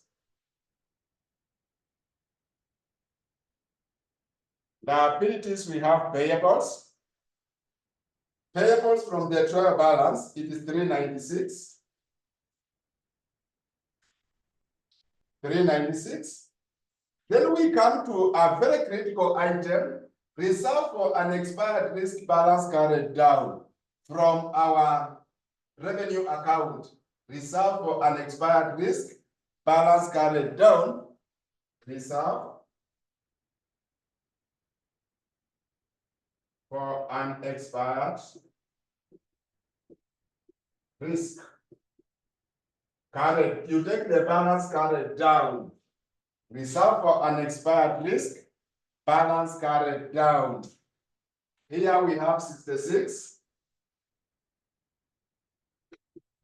Liabilities, we have payables. Payables from the trial balance, it is 396. 396. Then we come to a very critical item, reserve for unexpired risk balance carried down from our revenue account. Reserve for unexpired risk balance carried down. Reserve for unexpired risk carried. You take the balance carried down. Reserve for unexpired risk balance carried down. Here we have 66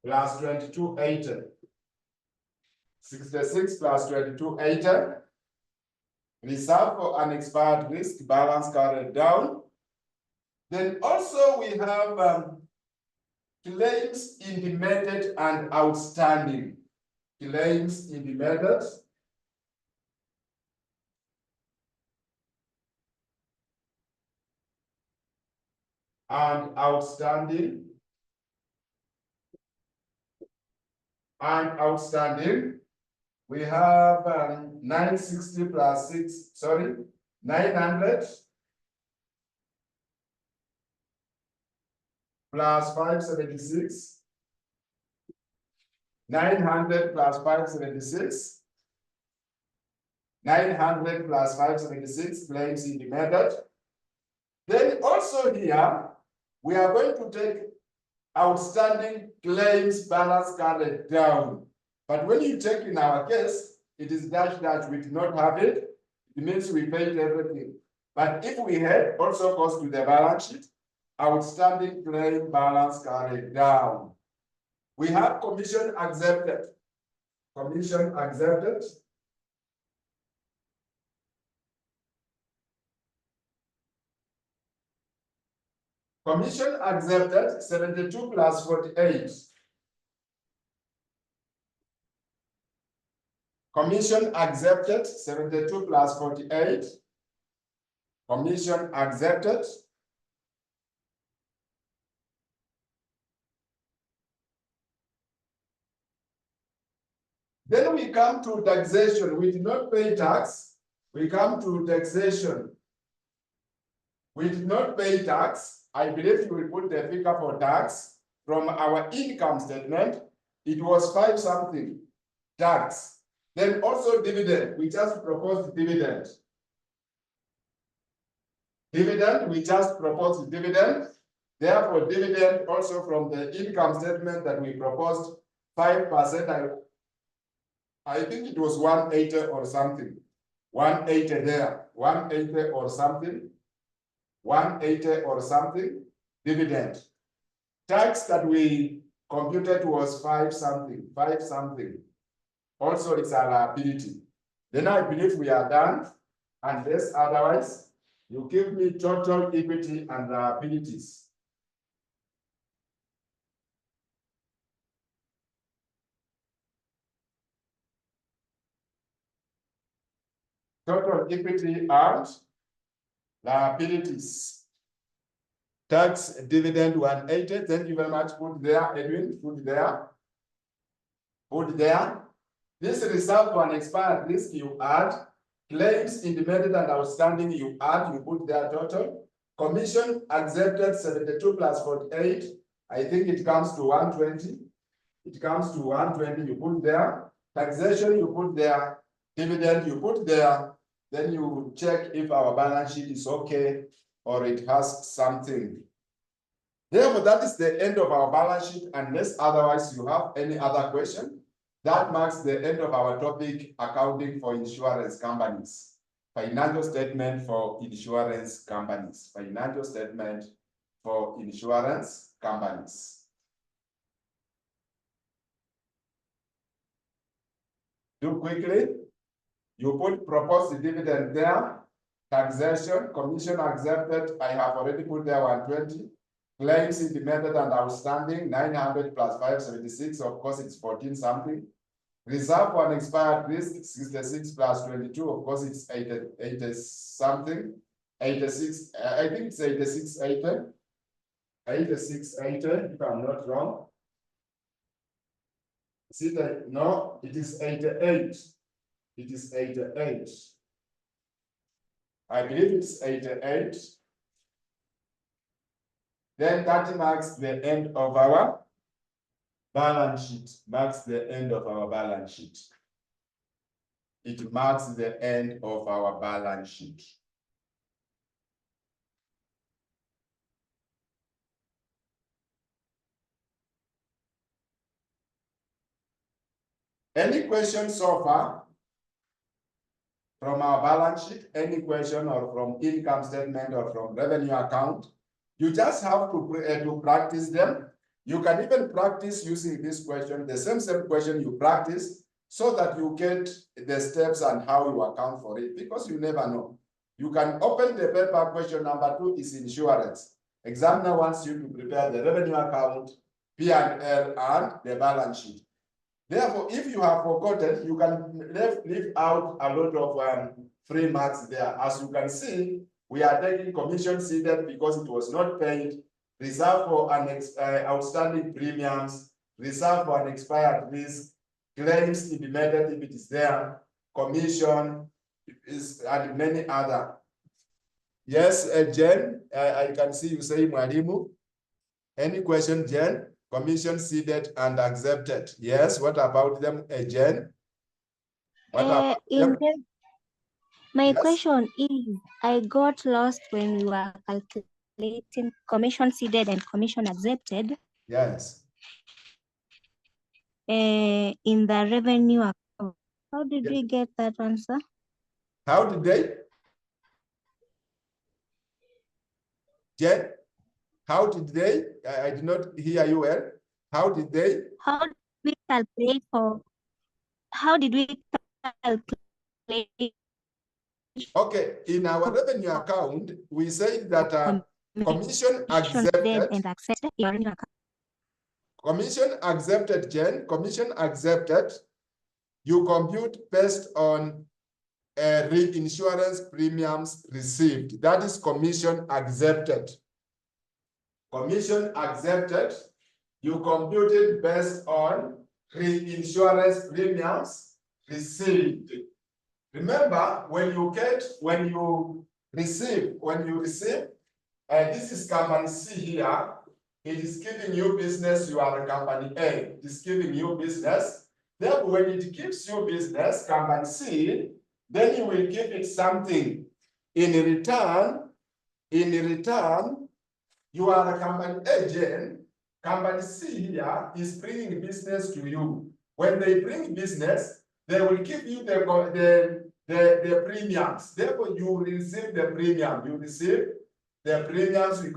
plus 2280. 66 plus 2280. Reserve for unexpired risk balance carried down. Then also we have claims in the method and outstanding. Claims in the method and outstanding. And outstanding, we have 960 plus 6, sorry, 900 plus 576. 900 plus 576. 900 plus 576 claims in the method. Then also here, we are going to take outstanding claims balance carried down. But when you check in our case, it is dash dash, we did not have it. It means we paid everything. But if we had also goes to the balance sheet, outstanding claim balance carried down. We have commission accepted. Commission accepted. Commission accepted 72 plus 48. Commission accepted 72 plus 48. Commission accepted. Then we come to taxation. We did not pay tax. We come to taxation. We did not pay tax. I believe you will put the figure for tax from our income statement. It was 5 something tax. Then also dividend. We just proposed dividend. Dividend, we just proposed dividend. Therefore, dividend also from the income statement that we proposed 5%. I think it was 180 or something. 180 there. 180 or something. 180 or something. Dividend. Tax that we computed was 5 something. 5 something. Also, it's a liability. Then I believe we are done. Unless otherwise, you give me total equity and liabilities. Total equity and liabilities. Tax dividend 180. Thank you very much. Put there, Edwin. Put there. Put there. This reserve for an expired risk you add. Claims independent and outstanding you add. You put there total. Commission accepted 72 plus 48. I think it comes to 120. It comes to 120. You put there. Taxation you put there. Dividend you put there. Then you check if our balance sheet is okay or it has something. Therefore, that is the end of our balance sheet, unless otherwise you have any other question. That marks the end of our topic, accounting for insurance companies. Financial statement for insurance companies. Financial statement for insurance companies. Do quickly. You put proposed dividend there. Taxation, commission accepted. I have already put there 120. Claims independent and outstanding, 900 plus 576. Of course, it's 14 something. Reserve for an expired risk, 66 plus 22. Of course, it's 80 something. 86. I think it's 86, 80. 86, 80, if I'm not wrong. Is it no, it is 88. It is 88. I believe it's 88. Then that marks the end of our balance sheet. Marks the end of our balance sheet. It marks the end of our balance sheet. Any questions so far? From our balance sheet, any question, or from income statement or from revenue account, you just have to practice them. You can even practice using this question, the same question you practice, so that you get the steps and how you account for it, because you never know. You can open the paper. Question number 2 is insurance. Examiner wants you to prepare the revenue account, P&L, and the balance sheet. Therefore, if you have forgotten, you can leave out a lot of free marks there. As you can see, we are taking commission ceded because it was not paid, reserve for an outstanding premiums, reserve for an expired risk, claims implemented if it is there, commission, is, and many other. Yes, Jen, I can see you say Mwalimu. Any question, Jen? Commission ceded and accepted. Yes, what about them, Jen? What about them? My question is, I got lost when we were calculating commission ceded and commission accepted. Yes. In the revenue account. How did we get that answer? How did they? Jen, how did they? I did not hear you well. How did they? How did we calculate for? How did we calculate? Okay, in our revenue account, we said that commission Then accepted. and accepted your revenue account. Commission accepted, Jen. Commission accepted. You compute based on reinsurance premiums received. That is commission accepted. Commission accepted. You compute it based on reinsurance premiums received. Remember, when you receive, this is company C here, it is giving you business, you are a company A, it is giving you business. Therefore, when it gives you business, company C, then you will give it something. In return, you are a company agent. Company C here is bringing business to you. When they bring business, they will give you the premiums. Therefore, you receive the premium. You receive the premiums. We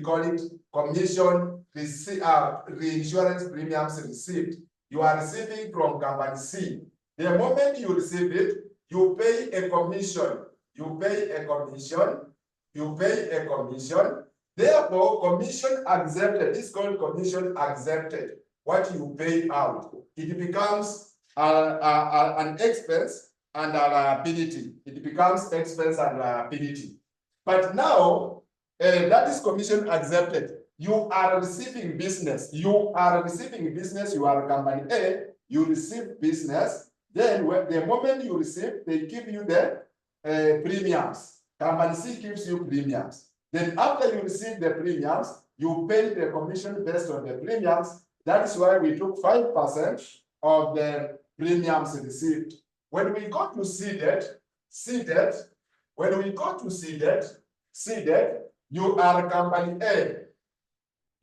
call it commission reinsurance premiums received. You are receiving from company C. The moment you receive it, you pay a commission. You pay a commission. You pay a commission. Therefore, commission accepted is called commission accepted. What you pay out, it becomes an expense and a liability. It becomes expense and liability. But now, that is commission accepted. You are receiving business. You are receiving business. You are company A. You receive business. Then, the moment you receive, they give you the premiums. Company C gives you premiums. Then after you receive the premiums, you pay the commission based on the premiums. That is why we took 5% of the premiums received. When we go to seeded, when we go to seeded, you are company A.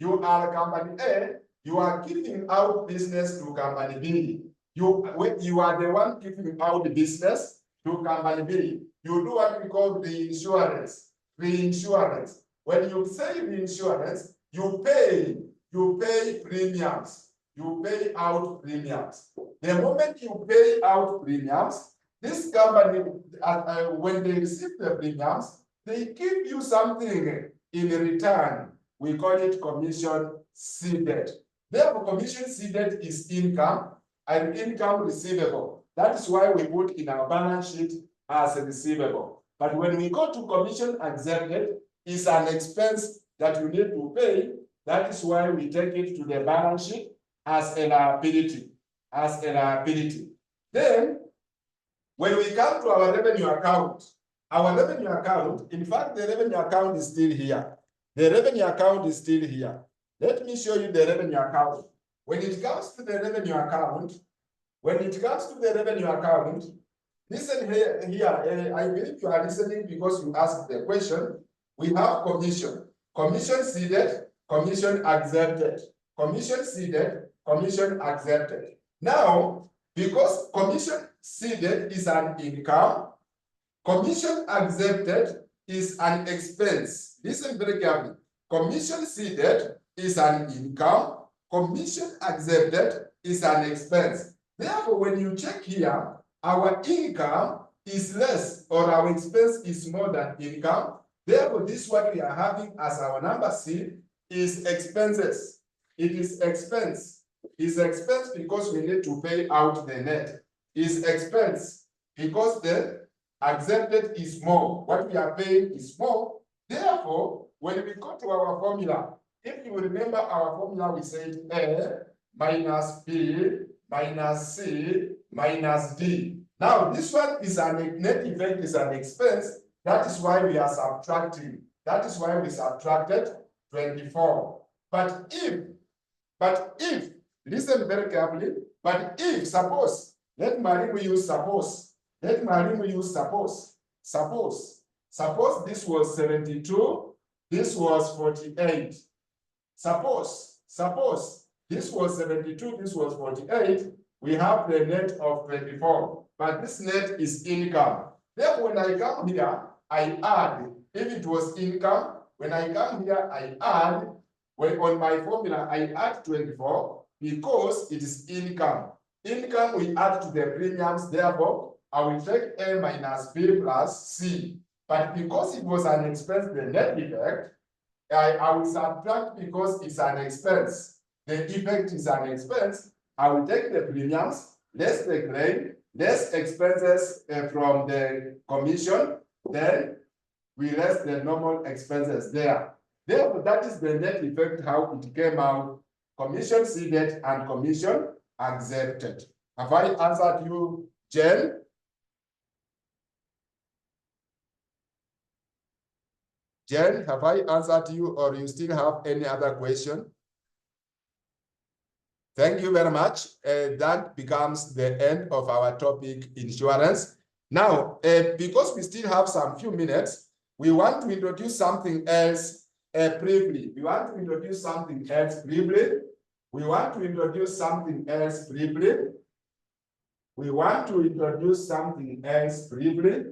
You are company A, you are giving out business to company B. You are the one giving out the business to company B. You do what we call reinsurance. Reinsurance. When you say reinsurance, you pay premiums. You pay out premiums. The moment you pay out premiums, this company, when they receive the premiums, they give you something in return. We call it commission ceded. Therefore, commission ceded is income and income receivable. That is why we put in our balance sheet as a receivable. But when we go to commission accepted, it's an expense that you need to pay. That is why we take it to the balance sheet as a liability. Then, when we come to our revenue account, in fact, the revenue account is still here. The revenue account is still here. Let me show you the revenue account. When it comes to the revenue account, listen here, I believe you are listening because you asked the question. We have commission. Commission ceded, commission accepted. Commission ceded, commission accepted. Now, because commission ceded is an income, commission accepted is an expense. Listen very carefully. Commission ceded is an income, commission accepted is an expense. Therefore, when you check here, our income is less or our expense is more than income. Therefore, this what we are having as our number C is expenses. It is expense. It's expense because we need to pay out the net. It's expense because the accepted is more. What we are paying is more. Therefore, when we go to our formula, if you remember our formula, we said A minus B minus C minus D. Now, this one is an net effect, is an expense. That is why we are subtracting. That is why we subtracted 24. But if, listen very carefully, but if, suppose, let Marimu use suppose. Let Marimu use suppose. Suppose this was 72, this was 48. Suppose suppose this was 72, this was 48, we have the net of 24, but this net is income. Therefore, when I come here, I add. If it was income, when I come here, I add. When on my formula, I add 24 because it is income. Income we add to the premiums, therefore, I will take A minus B plus C. But because it was an expense, the net effect, I will subtract because it's an expense. The effect is an expense. I will take the premiums, less the claim, less expenses from the commission, then we less the normal expenses there. Therefore, that is the net effect, how it came out. Commission ceded and commission accepted. Have I answered you, Jen? Jen, have I answered you, or you still have any other question? Thank you very much. That becomes the end of our topic, insurance. Now, because we still have some few minutes, we want to introduce something else briefly. We want to introduce something else briefly. We want to introduce something else briefly. We want to introduce something else briefly.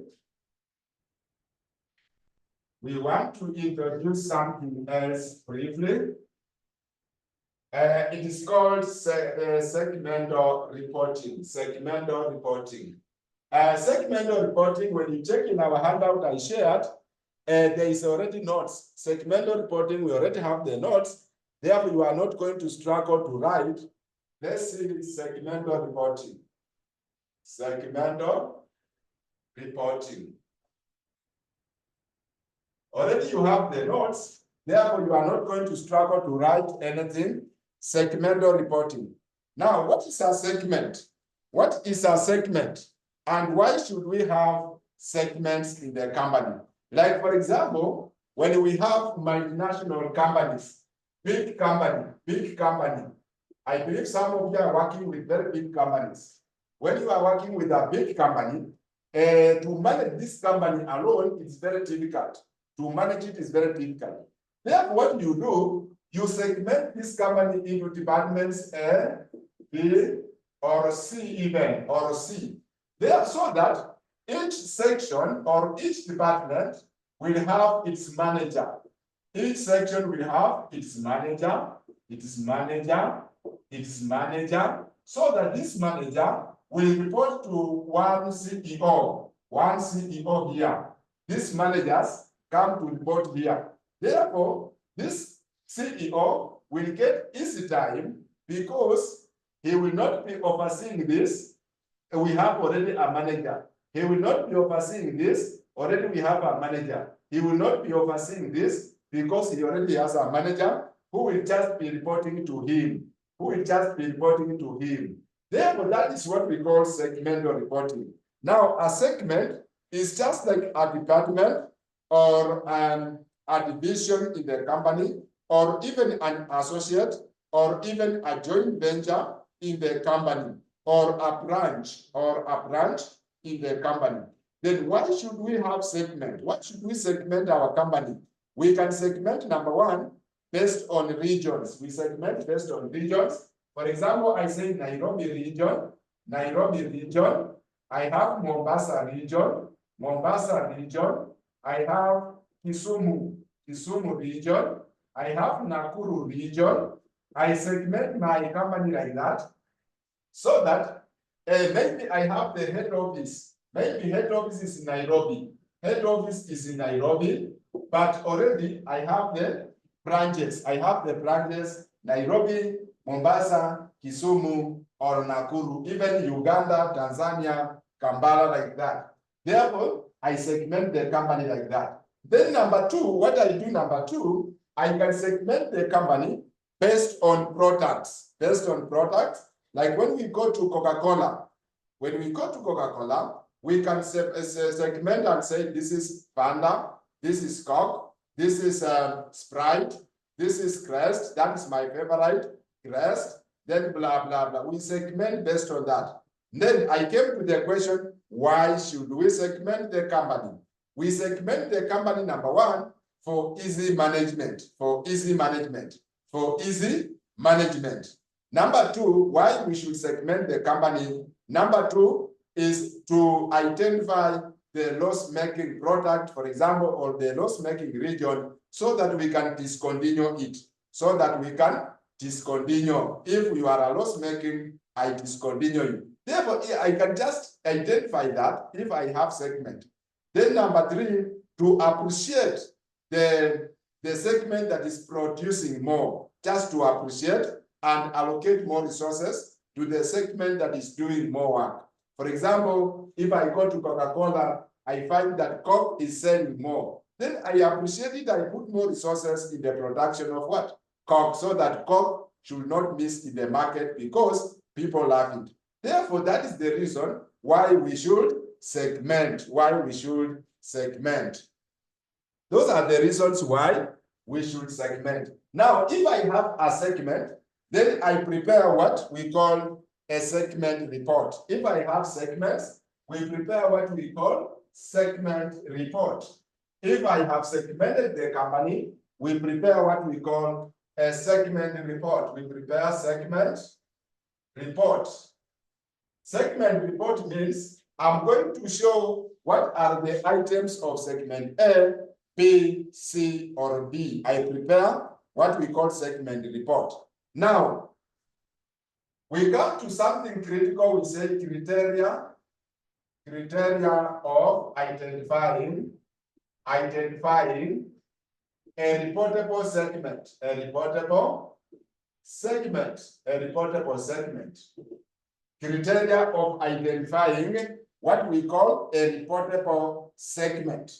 We want to introduce something else briefly. It is called segmental reporting. Segmental reporting. Segmental reporting, when you check in our handout I shared, there is already notes. Segmental reporting, we already have the notes. Therefore, you are not going to struggle to write. Let's see segmental reporting. Segmental reporting. Already you have the notes. Therefore, you are not going to struggle to write anything. Segmental reporting. Now, what is a segment? What is a segment? And why should we have segments in the company? Like, for example, when we have multinational companies, big company. I believe some of you are working with very big companies. When you are working with a big company, to manage this company alone, it's very difficult. To manage it is very difficult. Therefore, what you do, you segment this company into departments A, B, or C even, or C. There, so that each section or each department will have its manager. Each section will have its manager, its manager, its manager, so that this manager will report to one CEO here. These managers come to report here. Therefore, this CEO will get easy time because he will not be overseeing this. We have already a manager. He will not be overseeing this. Already we have a manager. He will not be overseeing this because he already has a manager who will just be reporting to him. Therefore, that is what we call segmental reporting. Now, a segment is just like a department or a division in the company, or even an associate, or even a joint venture in the company, or a branch in the company. Then why should we have segment? Why should we segment our company? We can segment, number one, based on regions. We segment based on regions. For example, I say Nairobi region. I have Mombasa region. I have Kisumu region. I have Nakuru region. I segment my company like that, so that maybe I have the head office. Maybe head office is in Nairobi. But already I have the branches. Nairobi, Mombasa, Kisumu, or Nakuru, even Uganda, Tanzania, Kampala, like that. Therefore, I segment the company like that. Then number two, what I do number two, I can segment the company based on products. Like when we go to Coca-Cola, we can segment and say, this is Fanta, this is Coke, this is Sprite, this is Crest, that is my favorite, Crest, then blah, blah, blah. We segment based on that. Then I came to the question, why should we segment the company? We segment the company, number one, for easy management. management. Number two, why we should segment the company. Number two is to identify the loss-making product, for example, or the loss-making region, so that we can discontinue it. So that we can discontinue. If you are a loss-making, I discontinue you. Therefore, I can just identify that if I have segment. Then number three, to appreciate the segment that is producing more, just to appreciate and allocate more resources to the segment that is doing more work. For example, if I go to Coca-Cola, I find that Coke is selling more. Then I appreciate it, I put more resources in the production of what? Coke, so that Coke should not miss in the market because people love it. Therefore, that is the reason why we should segment, Those are the reasons why we should segment. Now, if I have a segment, then I prepare what we call a segment report. If I have segments, we prepare what we call segment report. If I have segmented the company, we prepare what we call a segment report. We prepare segment report. Segment report means I'm going to show what are the items of segment A, B, C, or D. I prepare what we call segment report. Now, we come to something critical. We say criteria of identifying a reportable segment. Criteria of identifying what we call a reportable segment.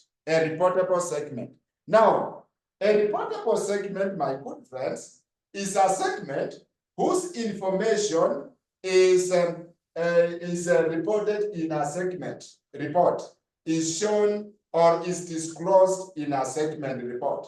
Now, a reportable segment, my good friends, is a segment whose information is reported in a segment report, is shown or is disclosed in a segment report.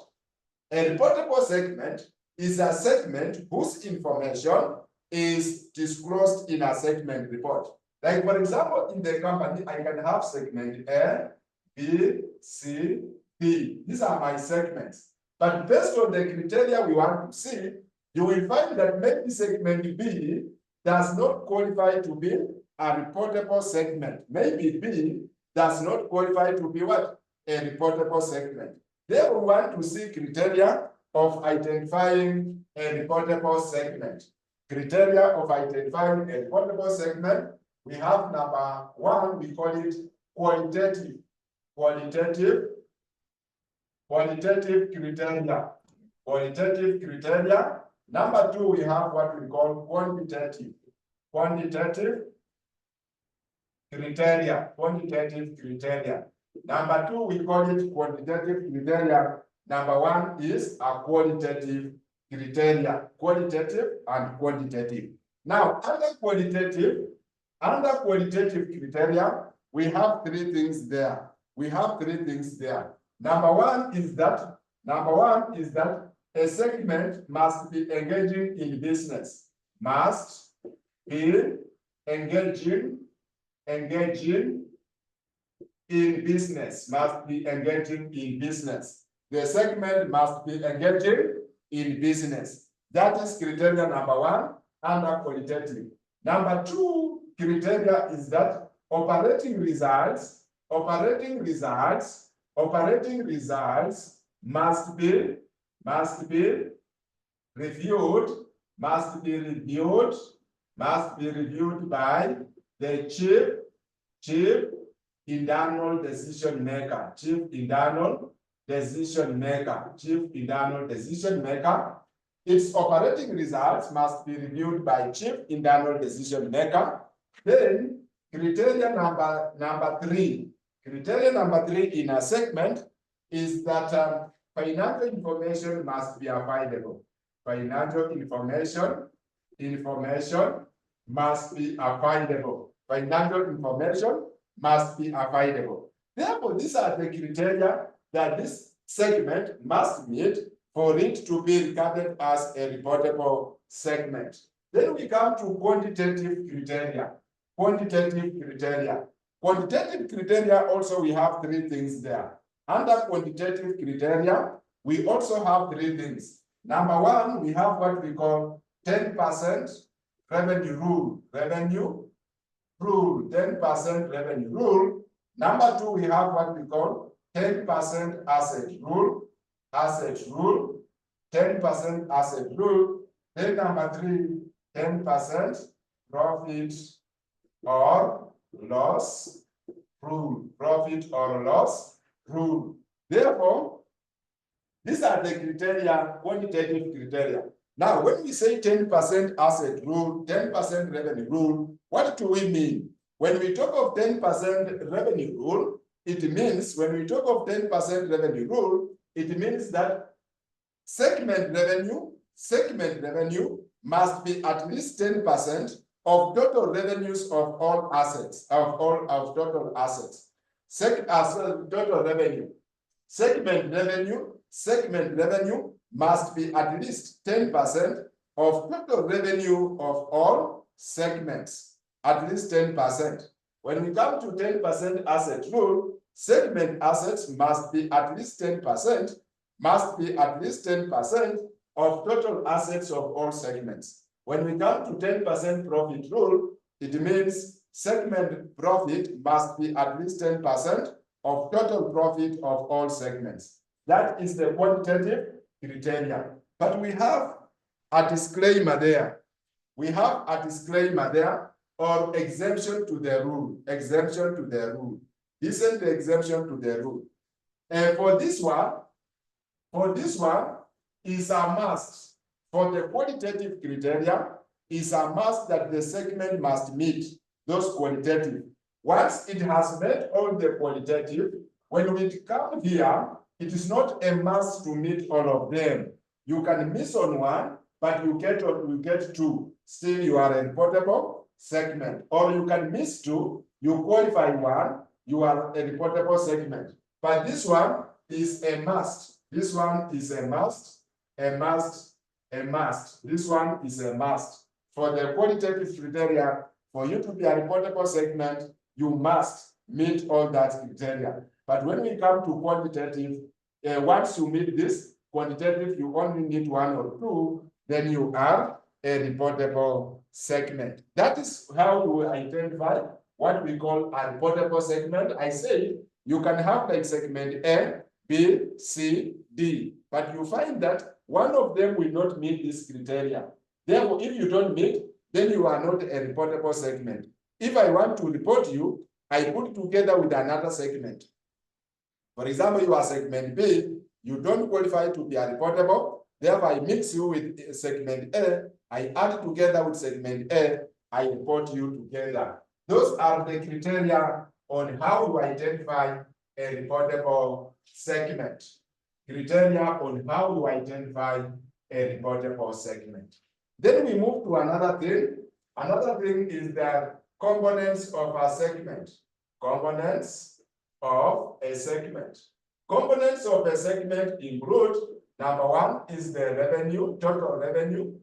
A reportable segment is a segment whose information is disclosed in a segment report. Like, for example, in the company, I can have segment A, B, C, D. These are my segments. But based on the criteria we want to see, you will find that maybe segment B does not qualify to be a reportable segment. Maybe B does not qualify to be what? A reportable segment. There we want to see criteria of identifying a reportable segment. Criteria of identifying a reportable segment. We have number one, we call it qualitative criteria. Qualitative criteria. Number two, we have what we call quantitative criteria. Number two, we call it quantitative criteria. Number one is a qualitative criteria, qualitative and quantitative. Now, under qualitative criteria, we have three things there. Number one is that a segment must be engaging in business. Must be engaging in business. The segment must be engaging in business. That is criteria number one under qualitative. Number two criteria is that operating results must be reviewed by the chief internal decision maker. Its operating results must be reviewed by chief internal decision maker. Then criteria number three in a segment is that financial information must be available. Financial information must be available. Therefore, these are the criteria that this segment must meet for it to be regarded as a reportable segment. Then we come to quantitative criteria. Quantitative criteria also, we have three things there. Under quantitative criteria, we also have three things. Number one, we have what we call 10% revenue rule, 10% revenue rule. Number 2, we have what we call 10% asset rule, 10% asset rule. Then number 3, 10% profit or loss rule, Therefore, these are the criteria, quantitative criteria. Now, when we say 10% asset rule, 10% revenue rule, what do we mean? When we talk of 10% revenue rule, it means that segment revenue must be at least 10% of total revenues of all assets, total assets. Total revenue. Segment revenue must be at least 10% of total revenue of all segments, at least 10%. When we come to 10% asset rule, segment assets must be at least 10%, of total assets of all segments. When we come to 10% profit rule, it means segment profit must be at least 10% of total profit of all segments. That is the quantitative criteria. But we have a disclaimer there. Or exemption to the rule. Listen to the exemption to the rule. For this one is a must. For the qualitative criteria, is a must that the segment must meet those qualitative. Once it has met all the qualitative, when we come here, it is not a must to meet all of them. You can miss on one, but you get two. Still, you are a reportable segment. Or you can miss two, you qualify one, you are a reportable segment. But this one is a must. This one is a must. This one is a must. For the qualitative criteria, for you to be a reportable segment, you must meet all that criteria. But when we come to quantitative, once you meet this quantitative, you only need one or two, then you are a reportable segment. That is how we identify what we call a reportable segment. I say you can have like segment A, B, C, D, but you find that one of them will not meet this criteria. Therefore, if you don't meet, then you are not a reportable segment. If I want to report you, I put together with another segment. For example, you are segment B, you don't qualify to be a reportable, therefore I mix you with segment A, I add together with segment A, I report you together. Those are the criteria on how to identify a reportable segment. Criteria on how to identify a reportable segment. Then we move to another thing. Another thing is the components of a segment. Components of a segment. Components of a segment include, number one is the revenue, total revenue,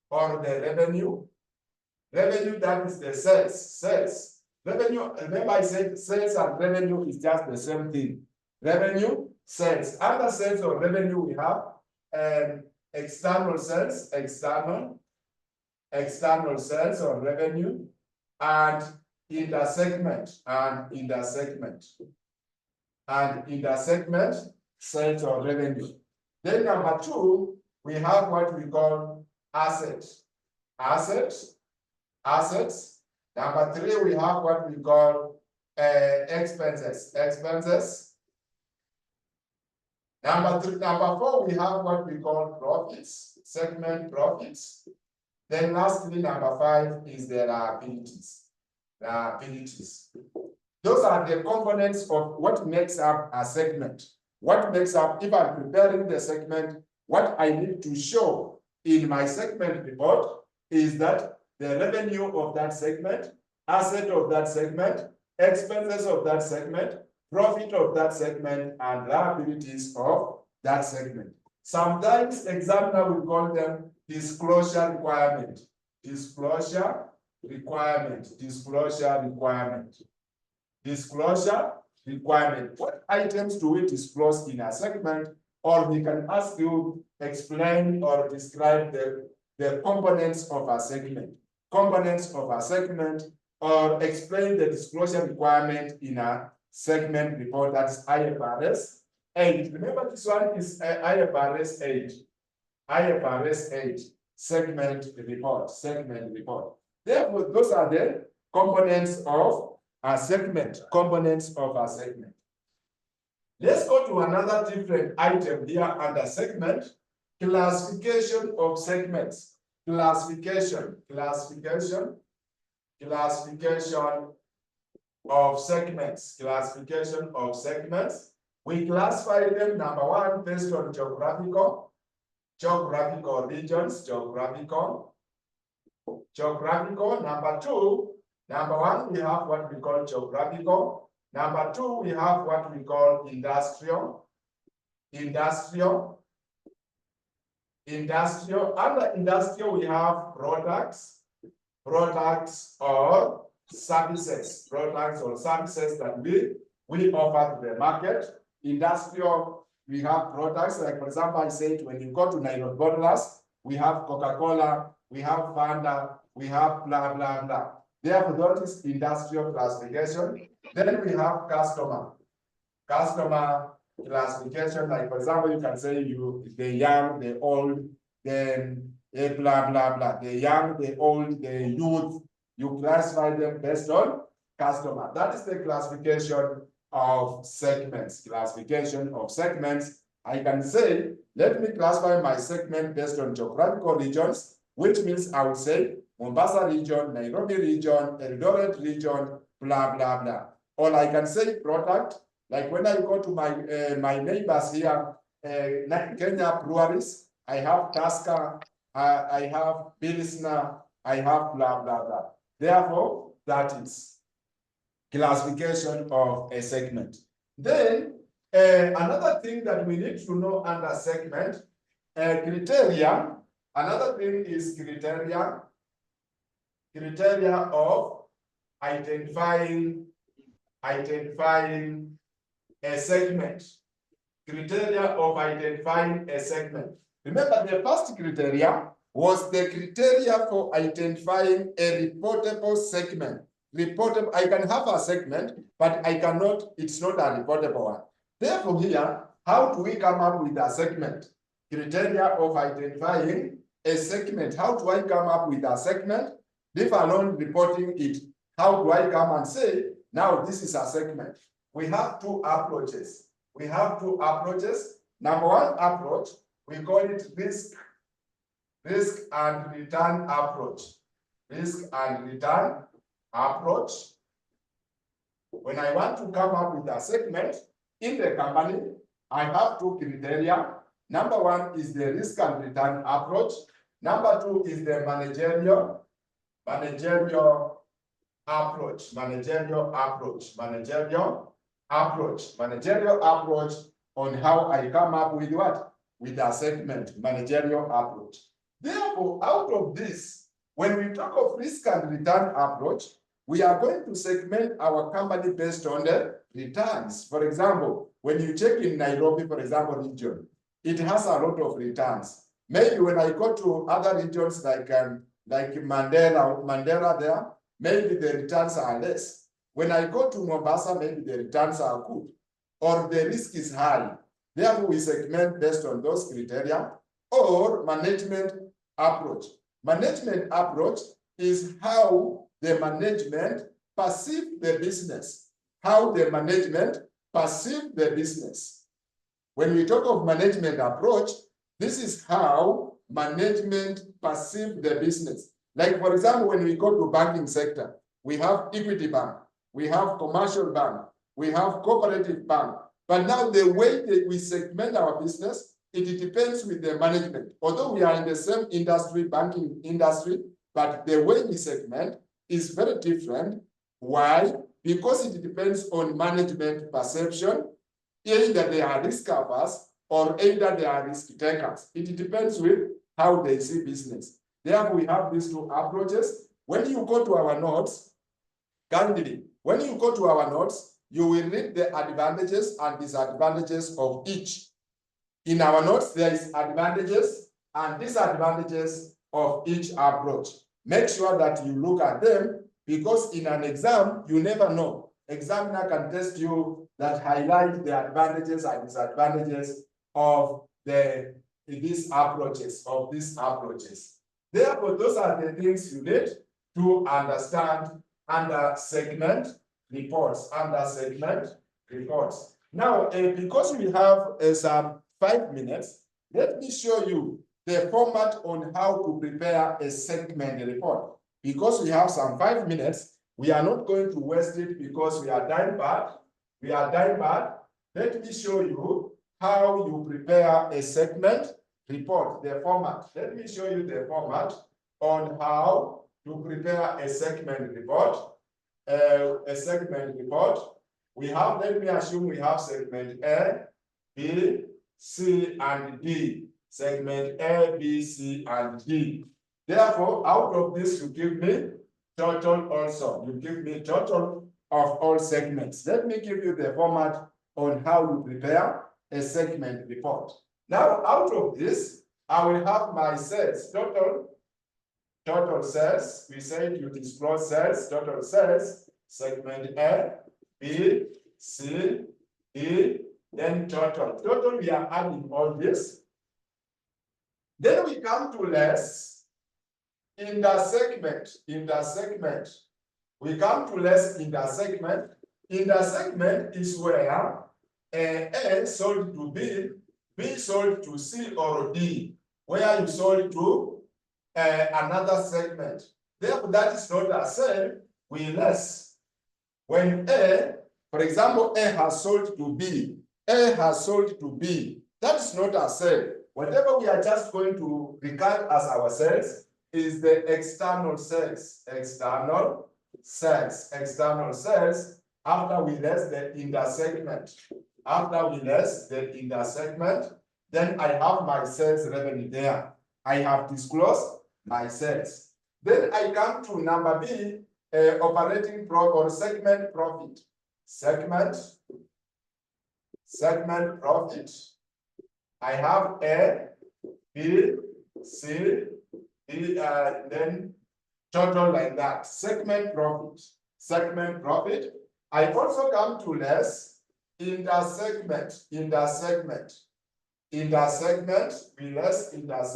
or the revenue. Revenue, that is the sales. Revenue, remember I said sales and revenue is just the same thing. Revenue, sales. Under sales or revenue, we have external sales, external sales or revenue, and in the segment, sales or revenue. Then number two, we have what we call assets. Number three, we have what we call expenses. Number four, we have what we call profits, segment profits. Then lastly, number five is the liabilities. Those are the components of what makes up a segment. What makes up, if I'm preparing the segment, what I need to show in my segment report is that the revenue of that segment, asset of that segment, expenses of that segment, profit of that segment, and liabilities of that segment. Sometimes examiner will call them disclosure requirement. What items do we disclose in a segment? Or we can ask you explain or describe the the components of a segment. Components of a segment, or explain the disclosure requirement in a segment report, that's IFRS 8. Remember, this one is IFRS 8. IFRS 8, segment report, segment report. Therefore, those are the components of a segment, components of a segment. Let's go to another different item here under segment, classification of segments. Classification of segments, classification of segments. We classify them, number one, based on geographical regions, geographical. Number one, we have what we call geographical. Number two, we have what we call industrial. Under industrial, we have products or services, that we offer to the market. Industrial, we have products, like for example, I said, when you go to Nairobi bottlers, we have Coca-Cola, we have Fanta, we have blah, blah, blah. Therefore, that is industrial classification. Then we have customer classification, like for example, you can say the young, the old, then blah, blah, blah. The young, the old, the youth, you classify them based on customer. That is the classification of segments. Classification of segments. I can say, let me classify my segment based on geographical regions, which means I would say Mombasa region, Nairobi region, Eldoret region, blah, blah, blah. Or I can say product, like when I go to my neighbors here, Kenya breweries, I have Tusker, I have Pilsner, I have blah, blah, blah. Therefore, that is classification of a segment. Then, another thing that we need to know under segment, criteria. Another thing is criteria of identifying a segment. Criteria of identifying a segment. Remember, the first criteria was the criteria for identifying a reportable segment. Reportable, I can have a segment, but I cannot, it's not a reportable one. Therefore, here, how do we come up with a segment? Criteria of identifying a segment. How do I come up with a segment? Leave alone reporting it. How do I come and say, now this is a segment? We have two approaches. Number one approach, we call it risk and return approach. Risk and return approach. When I want to come up with a segment in the company, I have two criteria. Number one is the risk and return approach. Number two is the managerial approach on how I come up with what? With a segment, managerial approach. Therefore, out of this, when we talk of risk and return approach, we are going to segment our company based on the returns. For example, when you check in Nairobi, for example, region, it has a lot of returns. Maybe when I go to other regions like Mandela there, maybe the returns are less. When I go to Mombasa, maybe the returns are good, or the risk is high. Therefore, we segment based on those criteria. Or management approach. Management approach is how the management perceive the business. How the management perceive the business. When we talk of management approach, this is how management perceive the business. Like, for example, when we go to banking sector, we have equity bank, we have commercial bank, we have cooperative bank. But now the way that we segment our business, it depends with the management. Although we are in the same industry, banking industry, but the way we segment is very different. Why? Because it depends on management perception. Either they are risk averse or either they are risk takers. It depends with how they see business. Therefore, we have these two approaches. When you go to our notes, candidly, when you go to our notes, you will read the advantages and disadvantages of each. In our notes, there is advantages and disadvantages of each approach. Make sure that you look at them, because in an exam, you never know. Examiner can test you that highlight the advantages and disadvantages of these approaches. Therefore, those are the things you need to understand under segment reports. Now, because we have some 5 minutes, let me show you the format on how to prepare a segment report. Because we have some 5 minutes, we are not going to waste it because we are time bad. Let me show you how you prepare a segment report, the format. Let me show you the format on how to prepare a segment report. We have, let me assume we have segment A, B, C, and D. Segment A, B, C, and D. Therefore, out of this, you give me total also. You give me total of all segments. Let me give you the format on how you prepare a segment report. Now, out of this, I will have my sales, total sales. We said you disclose sales, total sales, segment A, B, C, D, then total. Total, we are adding all this. Then we come to less in the segment. We come to less in the segment. In the segment is where A sold to B, B sold to C or D, where you sold to another segment. Therefore, that is not a sale, we less. When A, for example, A has sold to B, A has sold to B, that is not a sale. Whatever we are just going to regard as our sales is the external sales. External sales after we less the in the segment. Then I have my sales revenue there. I have disclosed my sales. Then I come to number B, operating profit or segment profit. Segment profit. I have A, B, C, D, then total like that. Segment profit. I also come to less in the segment. We less in the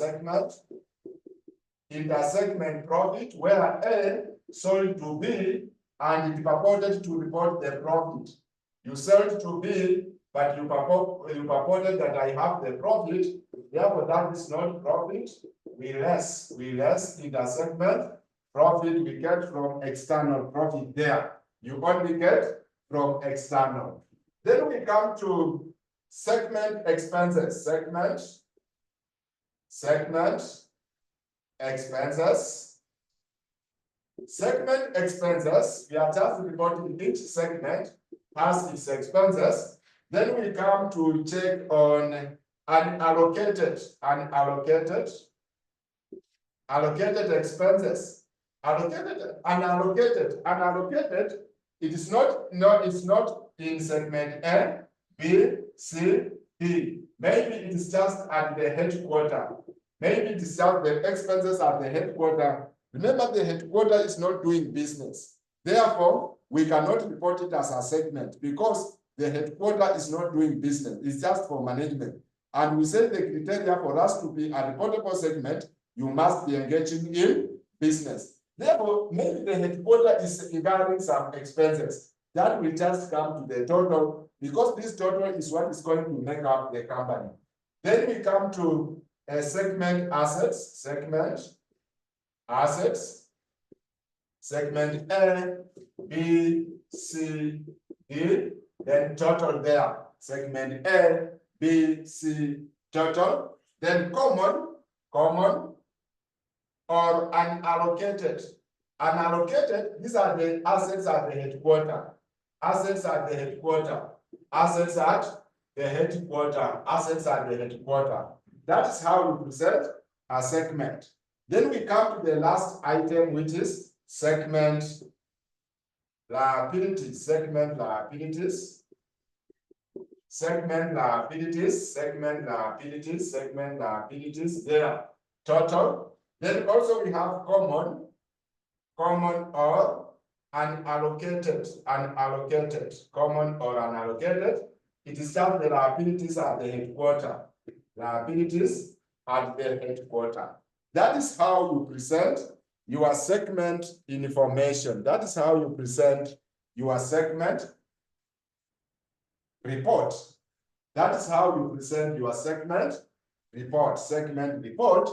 segment profit where A sold to B and it purported to report the profit. You sold to B, but you purported that I have the profit. Therefore, that is not profit. We less in the segment profit we get from external profit there. You only get from external. Then we come to segment expenses. Segment expenses. We are just reporting each segment has its expenses. Then we come to check on unallocated expenses. Unallocated, it's not in segment A, B, C, D. Maybe it is just at the headquarters. Maybe it is just the expenses at the headquarters. Remember, the headquarters is not doing business. Therefore, we cannot report it as a segment because the headquarters is not doing business. It's just for management. And we say the criteria for us to be a reportable segment, you must be engaging in business. Therefore, maybe the headquarters is incurring some expenses. That will just come to the total because this total is what is going to make up the company. Then we come to segment assets. Segment A, B, C, D, then total there. Segment A, B, C, total. Then common or unallocated. Unallocated, these are the assets at the headquarters. Assets at the headquarters. That is how we present a segment. Then we come to the last item, which is segment liabilities. Segment liabilities. There. Total. Then also we have common or unallocated, common or unallocated. It is just the liabilities at the headquarter. Liabilities at the headquarter. That is how you present your segment information. That is how you present your segment report. That is how you present your segment report. Segment report.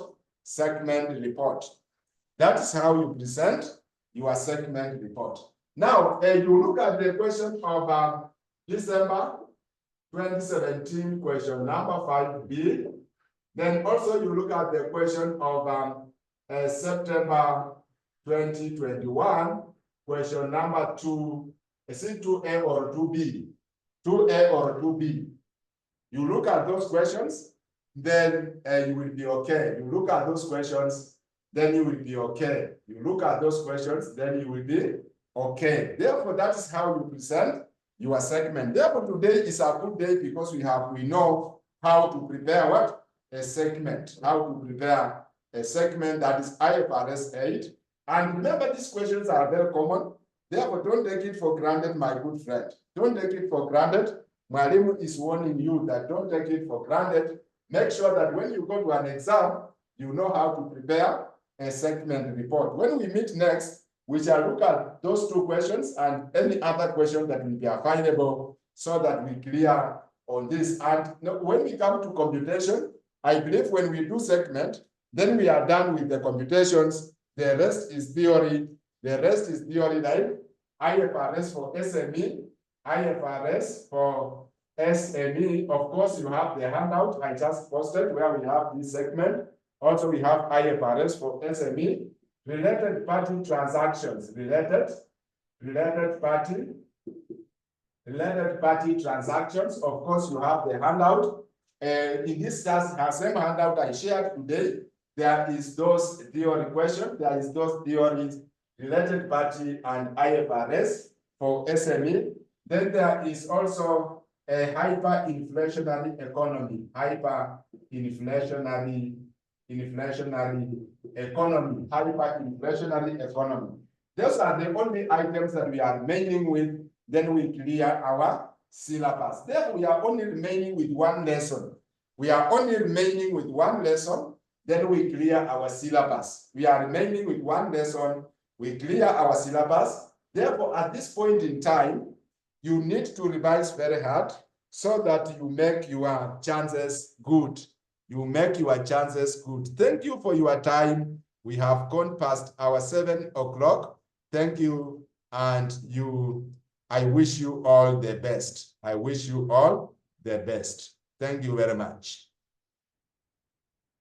That is how you present your segment report. Now, you look at the question of December 2017, question number 5B. Then also you look at the question of September 2021, question number 2. Is it 2A or 2B? 2A or 2B? You look at those questions, then you will be okay. You look at those questions, then you will be okay. You look at those questions, then you will be okay. Therefore, that is how you present your segment. Therefore, today is a good day because we know how to prepare what? A segment. How to prepare a segment that is IFRS 8. And remember, these questions are very common. Therefore, don't take it for granted, my good friend. Don't take it for granted. Mwalimu is warning you that don't take it for granted. Make sure that when you go to an exam, you know how to prepare a segment report. When we meet next, we shall look at those two questions and any other question that will be available so that we clear on this. And when we come to computation, I believe when we do segment, then we are done with the computations. The rest is theory. The rest is theory, like IFRS for SME, IFRS for SME. Of course, you have the handout I just posted where we have this segment. Also, we have IFRS for SME, related party transactions, related party transactions. Of course, you have the handout. In this same handout I shared today, there is those theory questions. There is those theories, related party and IFRS for SME. Then there is also a hyperinflationary economy. Hyperinflationary economy. Those are the only items that we are remaining with. Then we clear our syllabus. Therefore, we are only remaining with one lesson. Then we clear our syllabus. We are remaining with one lesson. We clear our syllabus. Therefore, at this point in time, you need to revise very hard so that you make your chances good. Thank you for your time. We have gone past our 7 o'clock. Thank you. And I wish you all the best. Thank you very much.